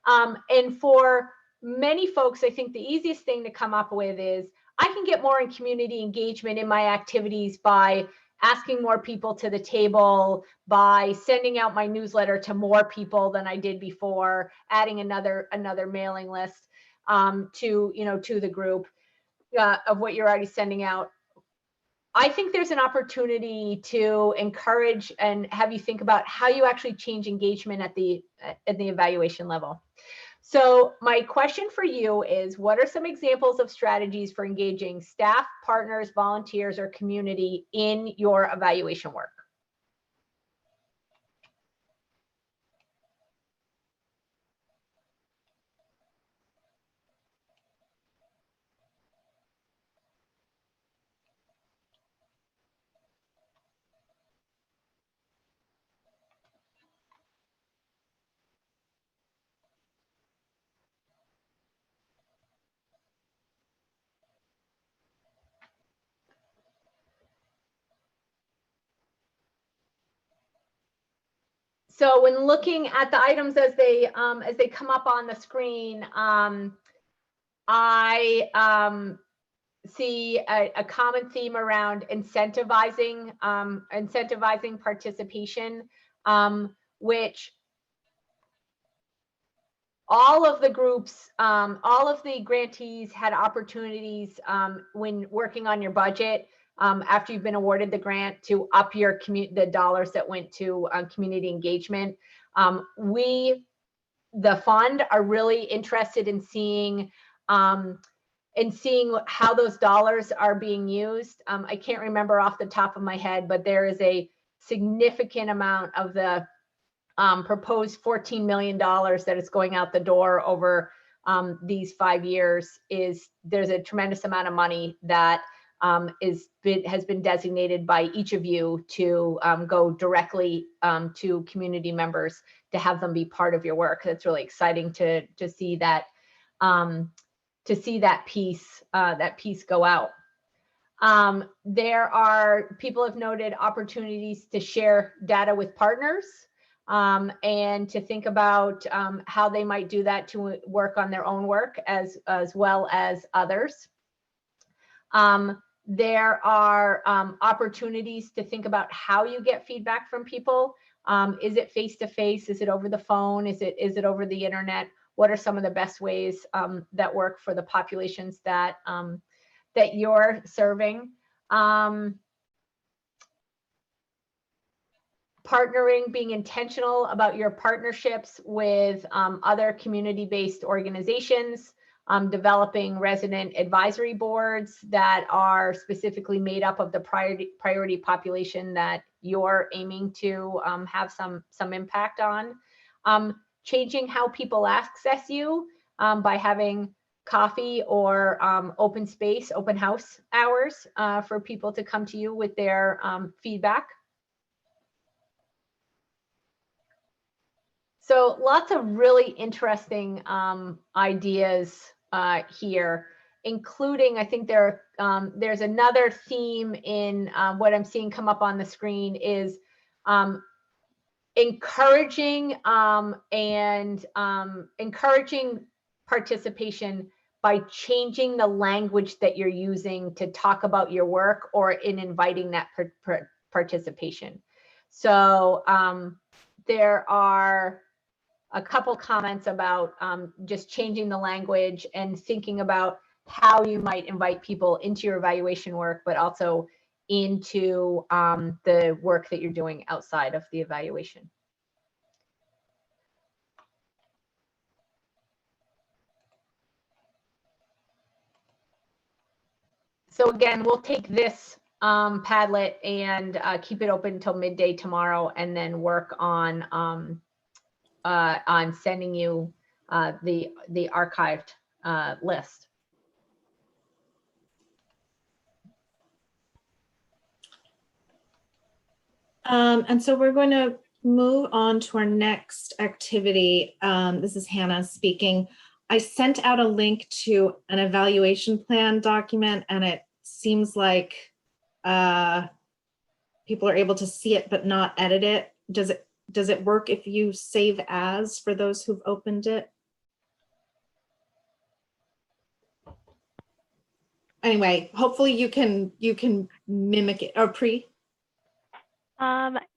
And for many folks, I think the easiest thing to come up with is I can get more in community engagement in my activities by asking more people to the table, by sending out my newsletter to more people than I did before, adding another mailing list to the group of what you're already sending out. I think there's an opportunity to encourage and have you think about how you actually change engagement at the evaluation level. So my question for you is, what are some examples of strategies for engaging staff, partners, volunteers, or community in your evaluation work? So when looking at the items as they come up on the screen, I see a common theme around incentivizing participation, which all of the groups, all of the grantees had opportunities when working on your budget after you've been awarded the grant to up your the dollars that went to community engagement. We, the fund, are really interested in seeing how those dollars are being used. I can't remember off the top of my head, but there is a significant amount of the proposed $14 million that is going out the door over these 5 years. There's a tremendous amount of money that has been designated by each of you to go directly to community members to have them be part of your work. That's really exciting to see that piece go out. People have noted opportunities to share data with partners and to think about how they might do that to work on their own work as well as others. There are opportunities to think about how you get feedback from people. Is it face-to-face? Is it over the phone? Is it over the internet? What are some of the best ways that work for the populations that you're serving? Partnering, being intentional about your partnerships with other community-based organizations, developing resident advisory boards that are specifically made up of the priority population that you're aiming to have some impact on. Changing how people access you by having coffee or open space, open house hours for people to come to you with their feedback. So lots of really interesting ideas here, including, I think there's another theme in what I'm seeing come up on the screen is encouraging encouraging participation by changing the language that you're using to talk about your work or in inviting that participation. So there are a couple comments about just changing the language and thinking about how you might invite people into your evaluation work, but also into the work that you're doing outside of the evaluation. So again, we'll take this Padlet and keep it open until midday tomorrow, and then work on sending you the archived list. And so we're going to move on to our next activity. This is Hannah speaking. I sent out a link to an evaluation plan document, and it seems like people are able to see it but not edit it. Does it work if you save as for those who've opened it? Anyway, hopefully you can mimic it or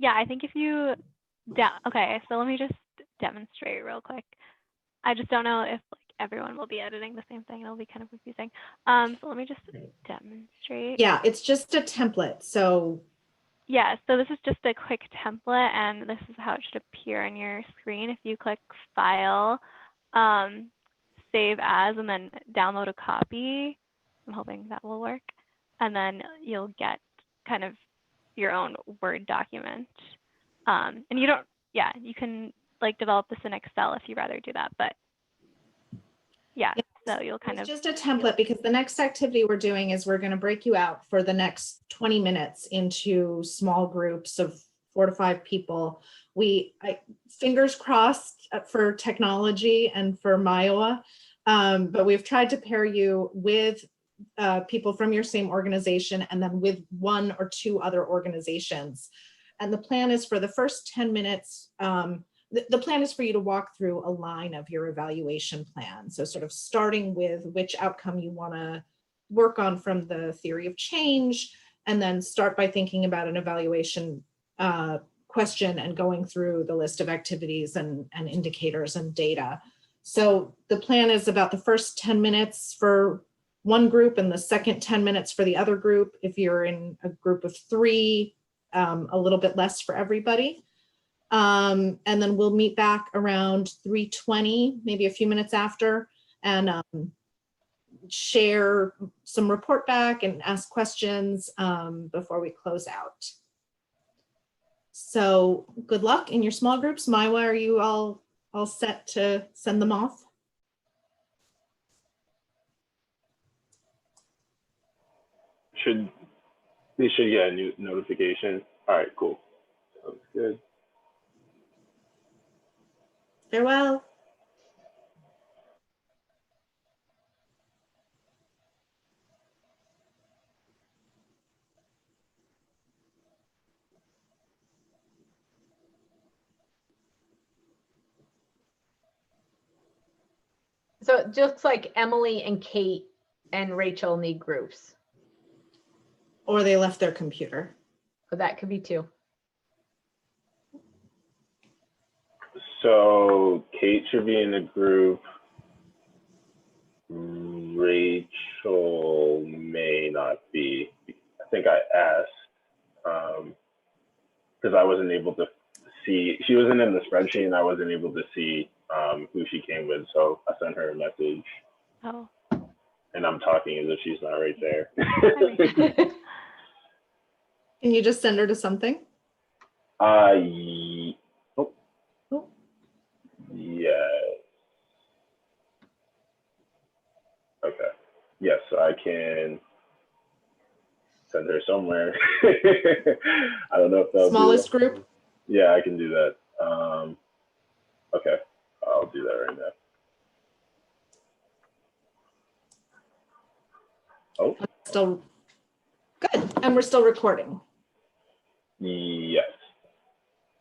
Yeah, I think if you, okay, so let me just demonstrate real quick. I just don't know if like everyone will be editing the same thing. It'll be kind of confusing. So let me just demonstrate. Yeah, it's just a template. So yeah, so this is just a quick template, and this is how it should appear on your screen. If you click File, Save As, and then download a copy, I'm hoping that will work. And then you'll get kind of your own Word document. And you don't, yeah, you can like develop this in Excel if you'd rather do that, but yeah, so you'll kind it's of just a template, because the next activity we're doing is we're going to break you out for the next 20 minutes into small groups of 4 to 5 people. Fingers crossed for technology and for Miowa, but we've tried to pair you with people from your same organization and then with 1 or 2 other organizations. And the plan is for the first 10 minutes, the plan is for you to walk through a line of your evaluation plan. So sort of starting with which outcome you want to work on from the theory of change, and then start by thinking about an evaluation question and going through the list of activities and indicators and data. So the plan is about the first 10 minutes for one group and the second 10 minutes for the other group. If you're in a group of 3, a little bit less for everybody. And then we'll meet back around 3:20, maybe a few minutes after, and share some report back and ask questions before we close out. So good luck in your small groups. Maiwa, are you all set to send them off? They should get a new notification. All right, cool. Sounds good. Farewell. So it looks like Emily and Kate and Rachel need groups. Or they left their computer. So that could be 2. So Kate should be in a group. Rachel may not be. I think I asked because I wasn't able to see. She wasn't in the spreadsheet, and I wasn't able to see who she came with. So I sent her a message. oh. And I'm talking as if she's not right there. Can you just send her to something? Oh. Oh. Yeah. Okay. Yes, I can send her somewhere. I don't know if that'll Smallest group? Yeah, I can do that. Okay, I'll do that right now. Oh. Still good. And we're still recording. Yes.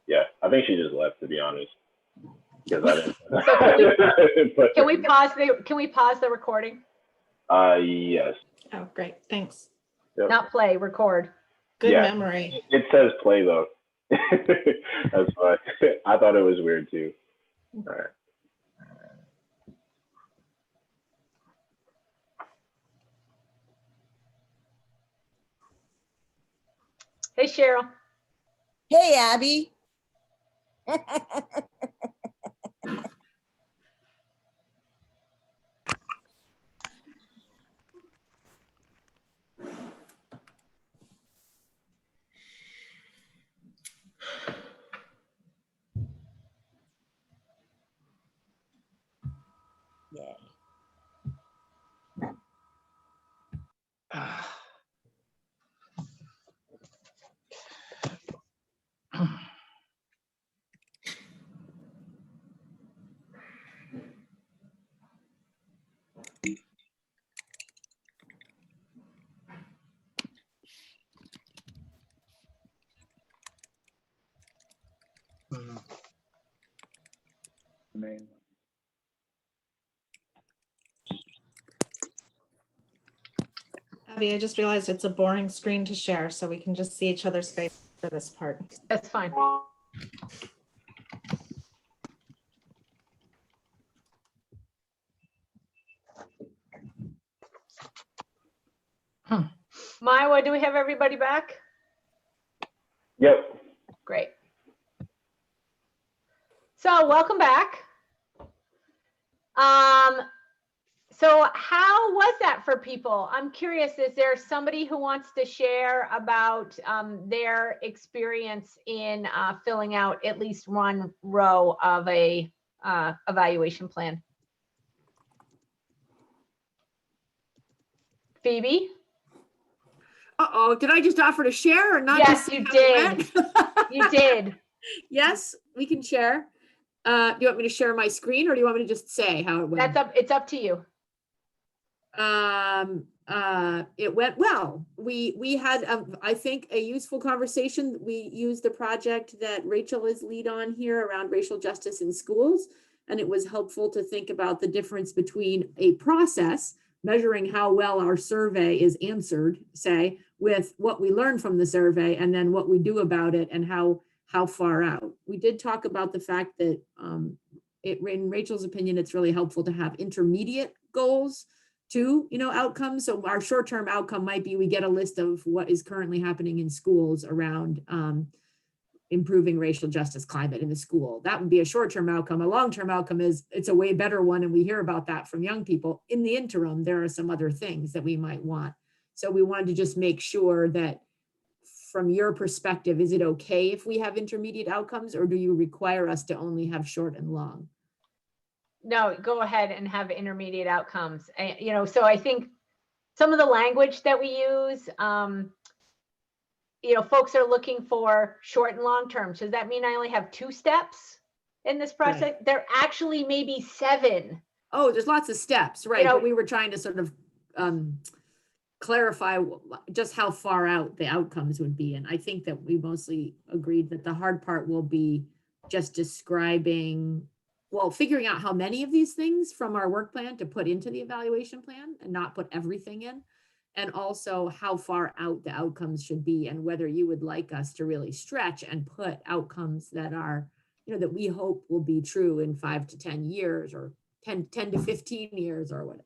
Yeah, I think she just left, to be honest. Because I didn't. So can we pause the recording? Yes. Oh, great. Thanks. Yep. Not play, record. Good Yeah. memory. It says play though. That's why I thought it was weird too. All right. Hey, Cheryl. Hey, Abby. Yay. Abby, I just realized it's a boring screen to share, so we can just see each other's face for this part. That's fine. Maiwa, do we have everybody back? Yep. Great. So welcome back. So how was that for people? I'm curious, is there somebody who wants to share about their experience in filling out at least one row of a evaluation plan? Phoebe? Uh-oh, did I just offer to share or not? Yes, just say you how did. it went? You did. Yes, we can share. Do you want me to share my screen or do you want me to just say how it went? It's up to you. It went well. We had, I think, a useful conversation. We used the project that Rachel is lead on here around racial justice in schools. And it was helpful to think about the difference between a process measuring how well our survey is answered, say, with what we learn from the survey and then what we do about it and how far out. We did talk about the fact that in Rachel's opinion, it's really helpful to have intermediate goals to, outcomes. So our short-term outcome might be we get a list of what is currently happening in schools around improving racial justice climate in the school. That would be a short-term outcome. A long-term outcome is it's a way better one, and we hear about that from young people. In the interim, there are some other things that we might want. So we wanted to just make sure that from your perspective, is it okay if we have intermediate outcomes, or do you require us to only have short and long? No, go ahead and have intermediate outcomes. So I think some of the language that we use, folks are looking for short and long term. Does that mean I only have 2 steps in this process? Right. There actually may be 7. Oh, there's lots of steps, right? But we were trying to sort of clarify just how far out the outcomes would be. And I think that we mostly agreed that the hard part will be just describing, figuring out how many of these things from our work plan to put into the evaluation plan and not put everything in. And also how far out the outcomes should be and whether you would like us to really stretch and put outcomes that are, that we hope will be true in 5 to 10 years or 10 to 15 years or whatever.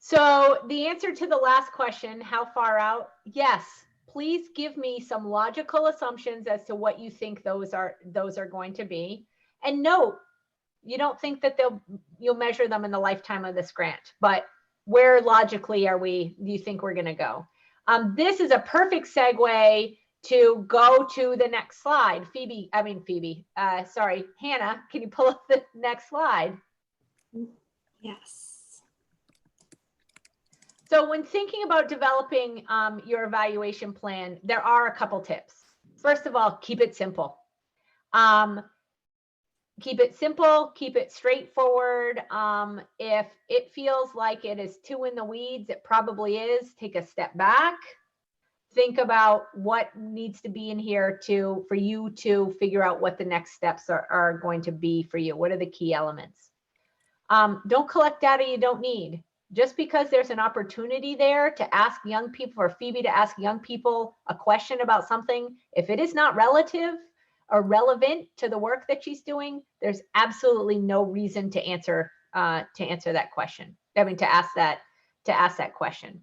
So the answer to the last question, how far out? Yes, please give me some logical assumptions as to what you think those are going to be. And note, you don't think that you'll measure them in the lifetime of this grant, but where logically do you think we're going to go? This is a perfect segue to go to the next slide. Hannah, can you pull up the next slide? Yes. So when thinking about developing your evaluation plan, there are a couple tips. First of all, keep it simple. Keep it simple, keep it straightforward. If it feels like it is too in the weeds, it probably is. Take a step back. Think about what needs to be in here for you to figure out what the next steps are going to be for you. What are the key elements? Don't collect data you don't need. Just because there's an opportunity there to ask young people, or Phoebe to ask young people a question about something, if it is not relative or relevant to the work that she's doing, there's absolutely no reason to answer that question. To ask that question.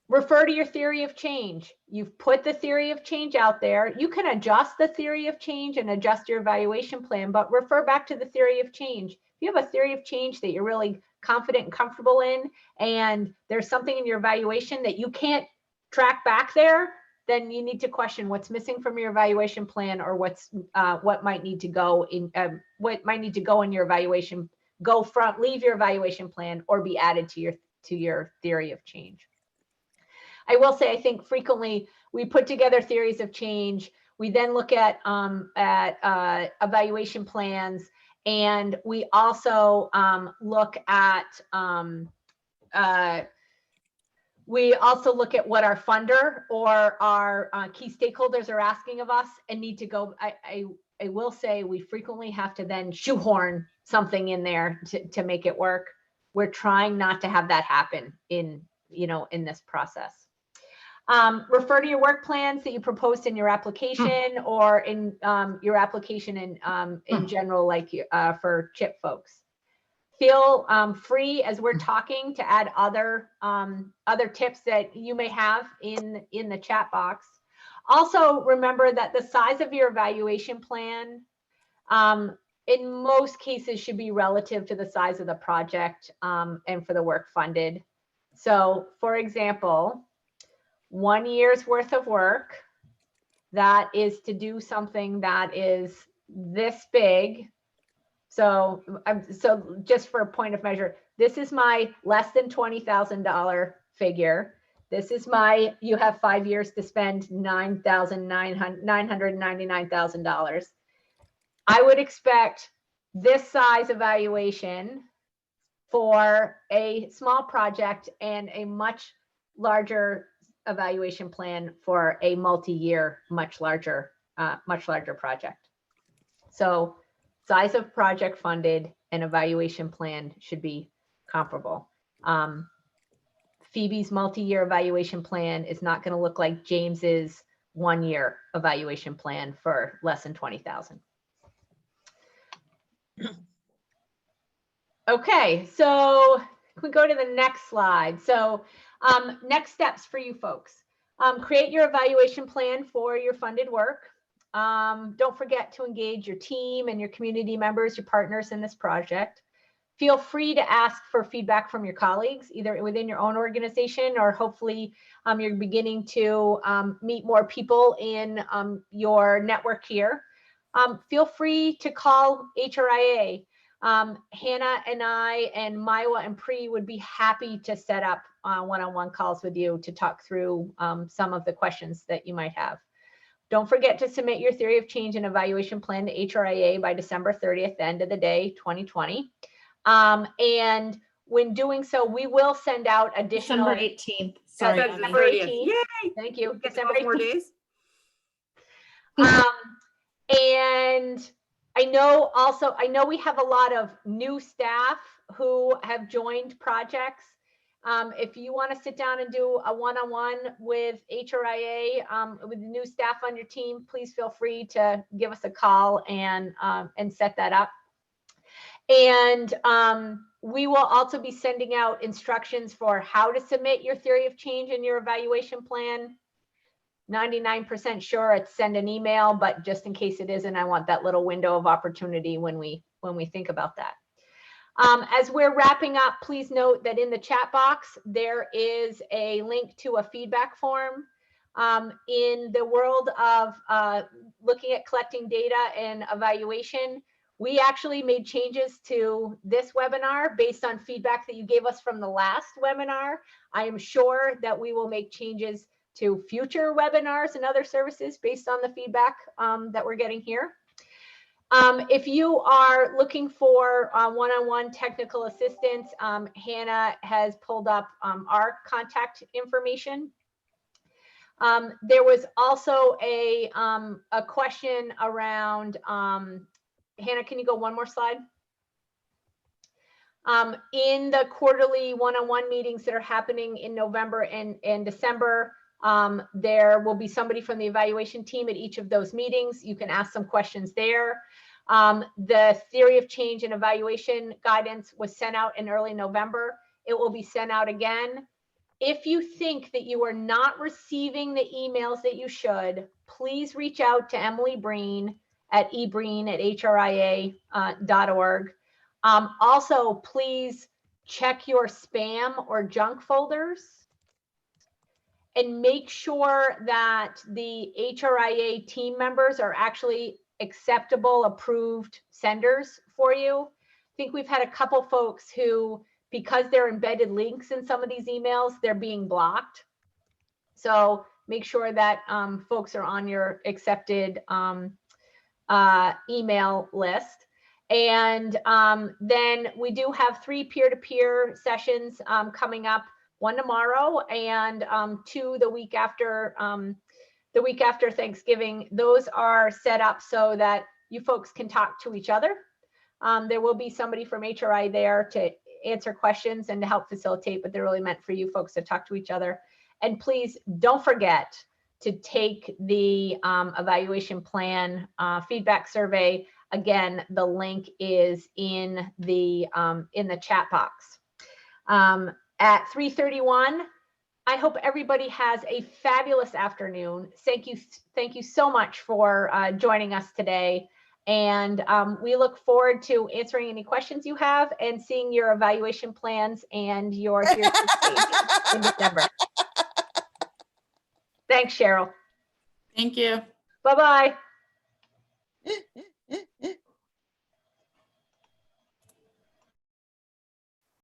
Refer to your theory of change. You've put the theory of change out there. You can adjust the theory of change and adjust your evaluation plan, but refer back to the theory of change. If you have a theory of change that you're really confident and comfortable in, and there's something in your evaluation that you can't track back there, then you need to question what's missing from your evaluation plan, or what might need to go in your evaluation, leave your evaluation plan, or be added to your theory of change. I will say, I think frequently we put together theories of change. We then look at evaluation plans, and we also look at what our funder or our key stakeholders are asking of us and need to go. I will say we frequently have to then shoehorn something in there to make it work. we're trying not to have that happen in this process. Refer to your work plans that you proposed in your application or in your application in general, like for CHIP folks. Feel free as we're talking to add other tips that you may have in the chat box. Also, remember that the size of your evaluation plan in most cases should be relative to the size of the project and for the work funded. So, for example, 1 year's worth of work, that is to do something that is this big. So just for a point of measure, this is my less than $20,000 figure. This is my, you have 5 years to spend $999,000. I would expect this size evaluation for a small project and a much larger evaluation plan for a multi-year, much larger project. So size of project funded and evaluation plan should be comparable. Phoebe's multi-year evaluation plan is not going to look like James's 1 year evaluation plan for less than 20,000. Okay, so we go to the next slide. So next steps for you folks. Create your evaluation plan for your funded work. Don't forget to engage your team and your community members, your partners in this project. Feel free to ask for feedback from your colleagues, either within your own organization or hopefully you're beginning to meet more people in your network here. Feel free to call HRIA. Hannah and I and Maiwa and Pri would be happy to set up one-on-one calls with you to talk through some of the questions that you might have. Don't forget to submit your theory of change and evaluation plan to HRIA by December 30th, the end of the day, 2020. And when doing so, we will send out additional— December 18th. Sorry, December 18th. Yay! Thank you. Get December 12 more 18th. days. And I know we have a lot of new staff who have joined projects. If you want to sit down and do a one-on-one with HRIA, with the new staff on your team, please feel free to give us a call and set that up. And we will also be sending out instructions for how to submit your theory of change and your evaluation plan. 99% sure it's send an email, but just in case it isn't, I want that little window of opportunity when we think about that. As we're wrapping up, please note that in the chat box, there is a link to a feedback form. In the world of looking at collecting data and evaluation, we actually made changes to this webinar based on feedback that you gave us from the last webinar. I am sure that we will make changes to future webinars and other services based on the feedback that we're getting here. If you are looking for one-on-one technical assistance, Hannah has pulled up our contact information. There was also a question around, Hannah, can you go one more slide? In the quarterly one-on-one meetings that are happening in November and December, there will be somebody from the evaluation team at each of those meetings. You can ask some questions there. The theory of change and evaluation guidance was sent out in early November. It will be sent out again. If you think that you are not receiving the emails that you should, please reach out to Emily Breen at ebreen@hria.org. Also, please check your spam or junk folders and make sure that the HRIA team members are actually acceptable, approved senders for you. I think we've had a couple folks who, because they're embedded links in some of these emails, they're being blocked. So make sure that folks are on your accepted email list. And then we do have 3 peer-to-peer sessions coming up, 1 tomorrow and 2 the week after Thanksgiving. Those are set up so that you folks can talk to each other. There will be somebody from HRI there to answer questions and to help facilitate, but they're really meant for you folks to talk to each other. And please don't forget to take the evaluation plan feedback survey. Again, the link is in the chat box. At 3:31, I hope everybody has a fabulous afternoon. Thank you so much for joining us today. And we look forward to answering any questions you have and seeing your evaluation plans and your in December. Thanks, Cheryl. Thank you. Bye-bye.